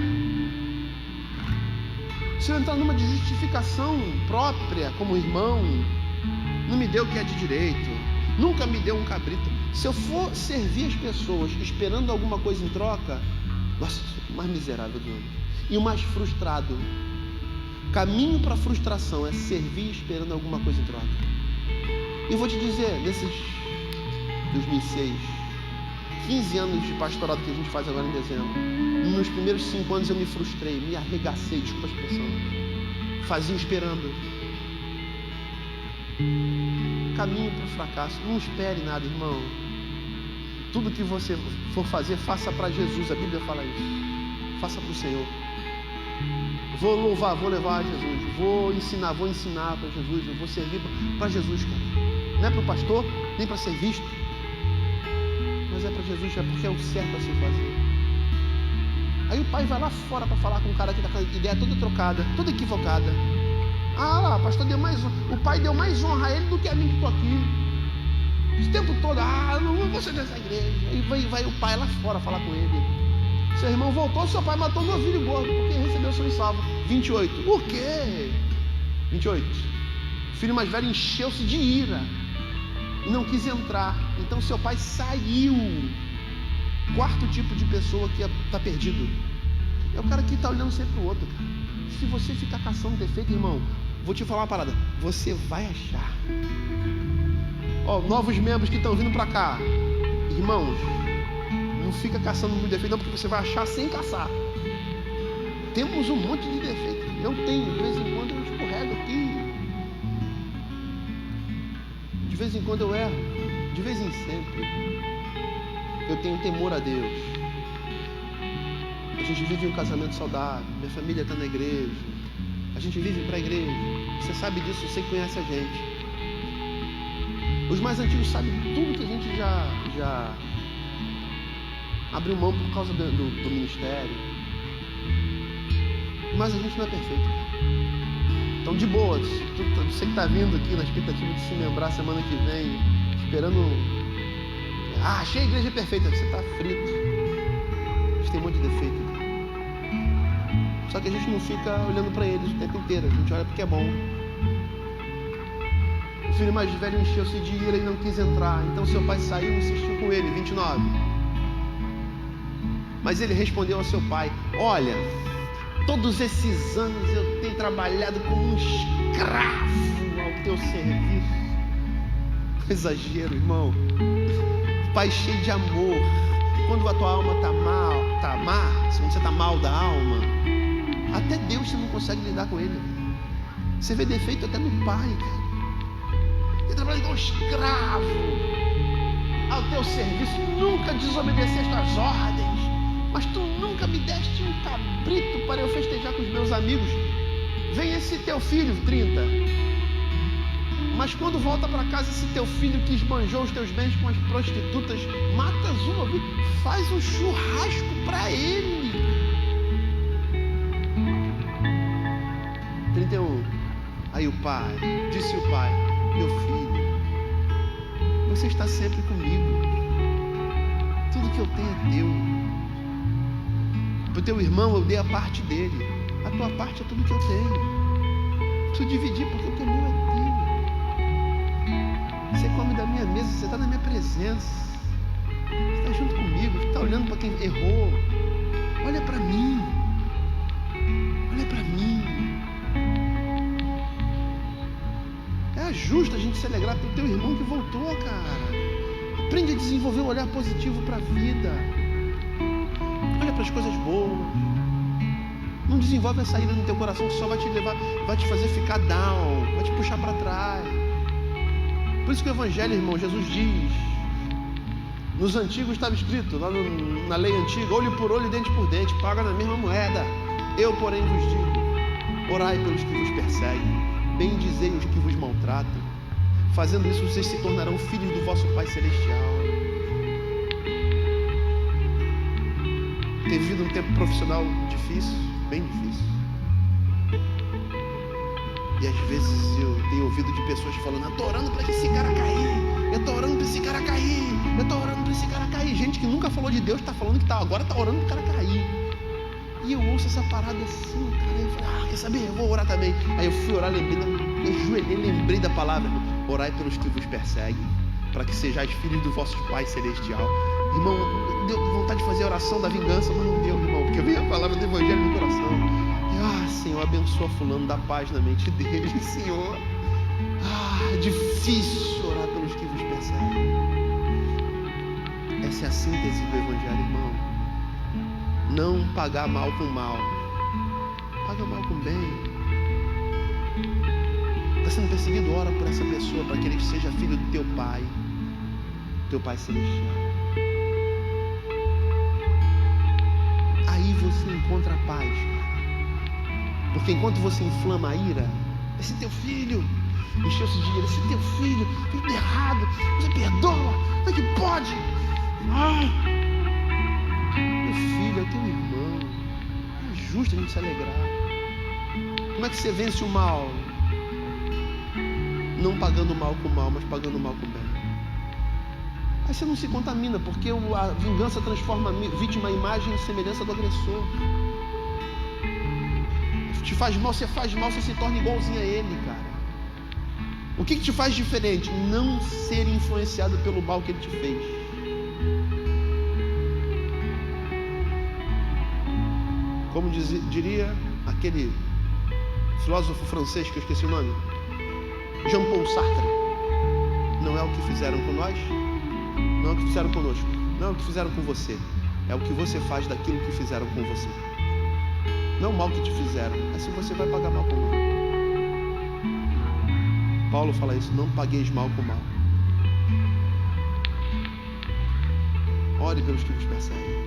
Se eu entrar numa de justificação própria como irmão, não me deu o que é de direito, nunca me deu um cabrito. Se eu for servir as pessoas esperando alguma coisa em troca, nossa, o mais miserável do mundo e o mais frustrado. Caminho para a frustração é servir esperando alguma coisa em troca. E eu vou te dizer, nesses 2006, 15 anos de pastorado que a gente faz agora em dezembro, nos primeiros 5 anos eu me frustrei, me arregacei, desculpa a expressão. Fazia esperando. Caminho para o fracasso. Não espere nada, irmão. Tudo que você for fazer, faça para Jesus. A Bíblia fala isso. Faça para o Senhor. Vou louvar, vou levar a Jesus. Vou ensinar para Jesus. Eu vou servir para Jesus, cara. Não é para o pastor, nem para ser visto. Mas é para Jesus, é porque é o certo a se fazer. Aí o pai vai lá fora para falar com um cara que está com a ideia toda trocada, toda equivocada. Ah lá, o pai deu mais honra a ele do que a mim que estou aqui. Esse tempo todo, não vou ser dessa igreja. Aí vai o pai lá fora falar com ele. Seu irmão voltou, seu pai matou novilho gordo, porque recebeu seu salvo. 28. O quê? 28. O filho mais velho encheu-se de ira e não quis entrar. Então seu pai saiu. 4º tipo de pessoa que está perdido é o cara que está olhando sempre para o outro, cara. Se você ficar caçando defeito, irmão, vou te falar uma parada, você vai achar. Novos membros que estão vindo para cá, irmãos, não fica caçando muito defeito não, porque você vai achar sem caçar. Temos um monte de defeito. Eu tenho, de vez em quando eu escorrego aqui, de vez em quando eu erro, de vez em sempre. Eu tenho temor a Deus. A gente vive um casamento saudável. Minha família está na igreja. A gente vive para a igreja. Você sabe disso, você conhece a gente. Os mais antigos sabem tudo que a gente já abriu mão por causa do ministério. Mas a gente não é perfeito. Então, de boa, você que está vindo aqui na expectativa de se lembrar semana que vem, esperando... achei a igreja perfeita. Você está frito. A gente tem um monte de defeito. Só que a gente não fica olhando para eles o tempo inteiro. A gente olha porque é bom. O filho mais velho encheu-se de ira e não quis entrar. Então seu pai saiu e insistiu com ele. 29. Mas ele respondeu ao seu pai: olha, todos esses anos eu tenho trabalhado como um escravo ao teu serviço. Exagero, irmão. Pai cheio de amor. Quando a tua alma está má, se você está mal da alma, até Deus você não consegue lidar com ele. Você vê defeito até no pai, cara. Ele trabalha como escravo ao teu serviço. Nunca desobedeci as tuas ordens, mas tu nunca me deste um cabrito para eu festejar com os meus amigos. Vem esse teu filho, 30. Mas quando volta para casa, esse teu filho que esbanjou os teus bens com as prostitutas, matas uma, faz um churrasco para ele. 31. Aí disse o pai: meu filho, você está sempre comigo. Tudo que eu tenho é teu. Para o teu irmão eu dei a parte dele. A tua parte é tudo que eu tenho. Preciso dividir porque o que é meu é teu. Você come da minha mesa, você está na minha presença. Você está junto comigo, está olhando para quem errou. Olha para mim. Olha para mim. É justo a gente se alegrar pelo teu irmão que voltou, cara. Aprende a desenvolver um olhar positivo para a vida. Olha para as coisas boas. Não desenvolve essa ira no teu coração que só vai te levar, vai te fazer ficar down, vai te puxar para trás. Por isso que o Evangelho, irmão, Jesus diz, nos antigos estava escrito, lá na lei antiga, olho por olho, dente por dente, paga na mesma moeda. Eu, porém, vos digo, orai pelos que vos perseguem, bendizei os que vos maltratam. Fazendo isso, vocês se tornarão filhos do vosso Pai Celestial. Ter vivido um tempo profissional difícil, bem difícil. E às vezes eu tenho ouvido de pessoas falando: eu estou orando para esse cara cair, eu estou orando para esse cara cair, eu estou orando para esse cara cair. Gente que nunca falou de Deus está falando que agora está orando para o cara cair. E eu ouço essa parada assim, cara. Eu falei: quer saber? Eu vou orar também. Aí eu fui orar, lembrei da palavra: orai pelos que vos perseguem, para que sejais filhos do vosso Pai Celestial. Irmão, deu vontade de fazer a oração da vingança, mas não deu, irmão, porque veio a palavra do Evangelho no coração. Senhor, abençoa fulano, dá paz na mente dele, Senhor. É difícil orar pelos que vos perseguem. Essa é a síntese do Evangelho, irmão. Não pagar mal com mal. Paga mal com bem. Está sendo perseguido, ora por essa pessoa, para que ele seja filho do teu Pai Celestial. Aí você encontra a paz, cara. Porque enquanto você inflama a ira, esse teu filho encheu-se de ira, esse teu filho fez tudo errado, você perdoa, como é que pode? Meu filho é o teu irmão. É justo a gente se alegrar. Como é que você vence o mal? Não pagando mal com mal, mas pagando mal com bem. Aí você não se contamina, porque a vingança transforma a vítima à imagem e semelhança do agressor. Te faz mal, você se torna igualzinho a ele, cara. O que te faz diferente? Não ser influenciado pelo mal que ele te fez. Como diria aquele filósofo francês que eu esqueci o nome, Jean-Paul Sartre: não é o que fizeram com nós, não é o que fizeram conosco, não é o que fizeram com você, é o que você faz daquilo que fizeram com você. Não é o mal que te fizeram, é se você vai pagar mal com mal. Paulo fala isso: não pagueis mal com mal. Ore pelos que vos perseguem.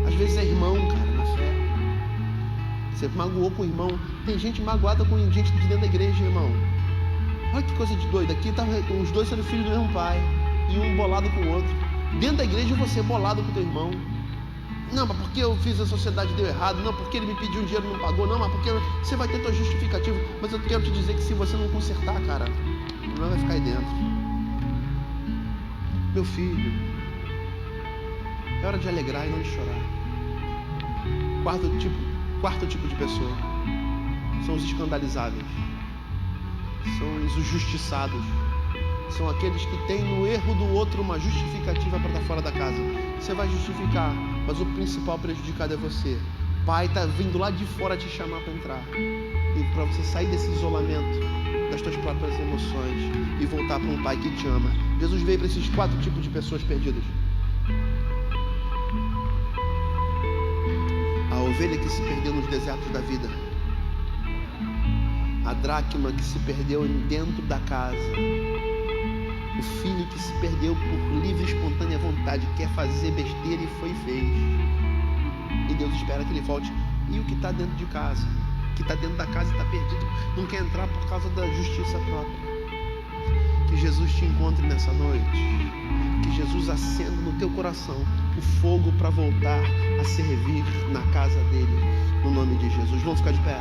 Às vezes é irmão, cara, na fé. Você magoou com o irmão. Tem gente magoada com gente de dentro da igreja, irmão. Olha que coisa de doido. Aqui tá os dois sendo filhos do mesmo pai, e um bolado com o outro. Dentro da igreja você bolado com o teu irmão. Não, mas porque eu fiz a sociedade deu errado. Não, porque ele me pediu um dinheiro e não pagou. Não, mas porque você vai ter tua justificativa. Mas eu quero te dizer que se você não consertar, cara, o problema vai ficar aí dentro. Meu filho, é hora de alegrar e não de chorar. Quarto tipo de pessoa são os escandalizáveis, são os injustiçados, são aqueles que têm no erro do outro uma justificativa para estar fora da casa. Você vai justificar, mas o principal prejudicado é você. O pai está vindo lá de fora te chamar para entrar, e para você sair desse isolamento das tuas próprias emoções e voltar para um pai que te ama. Jesus veio para esses 4 tipos de pessoas perdidas: a ovelha que se perdeu nos desertos da vida, a dracma que se perdeu dentro da casa, o filho que se perdeu por livre e espontânea vontade, quer fazer besteira e foi e fez, e Deus espera que ele volte. E o que está dentro de casa, que está dentro da casa e está perdido, não quer entrar por causa da justiça própria. Que Jesus te encontre nessa noite, que Jesus acenda no teu coração o fogo para voltar a servir na casa dele, no nome de Jesus. Vamos ficar de pé.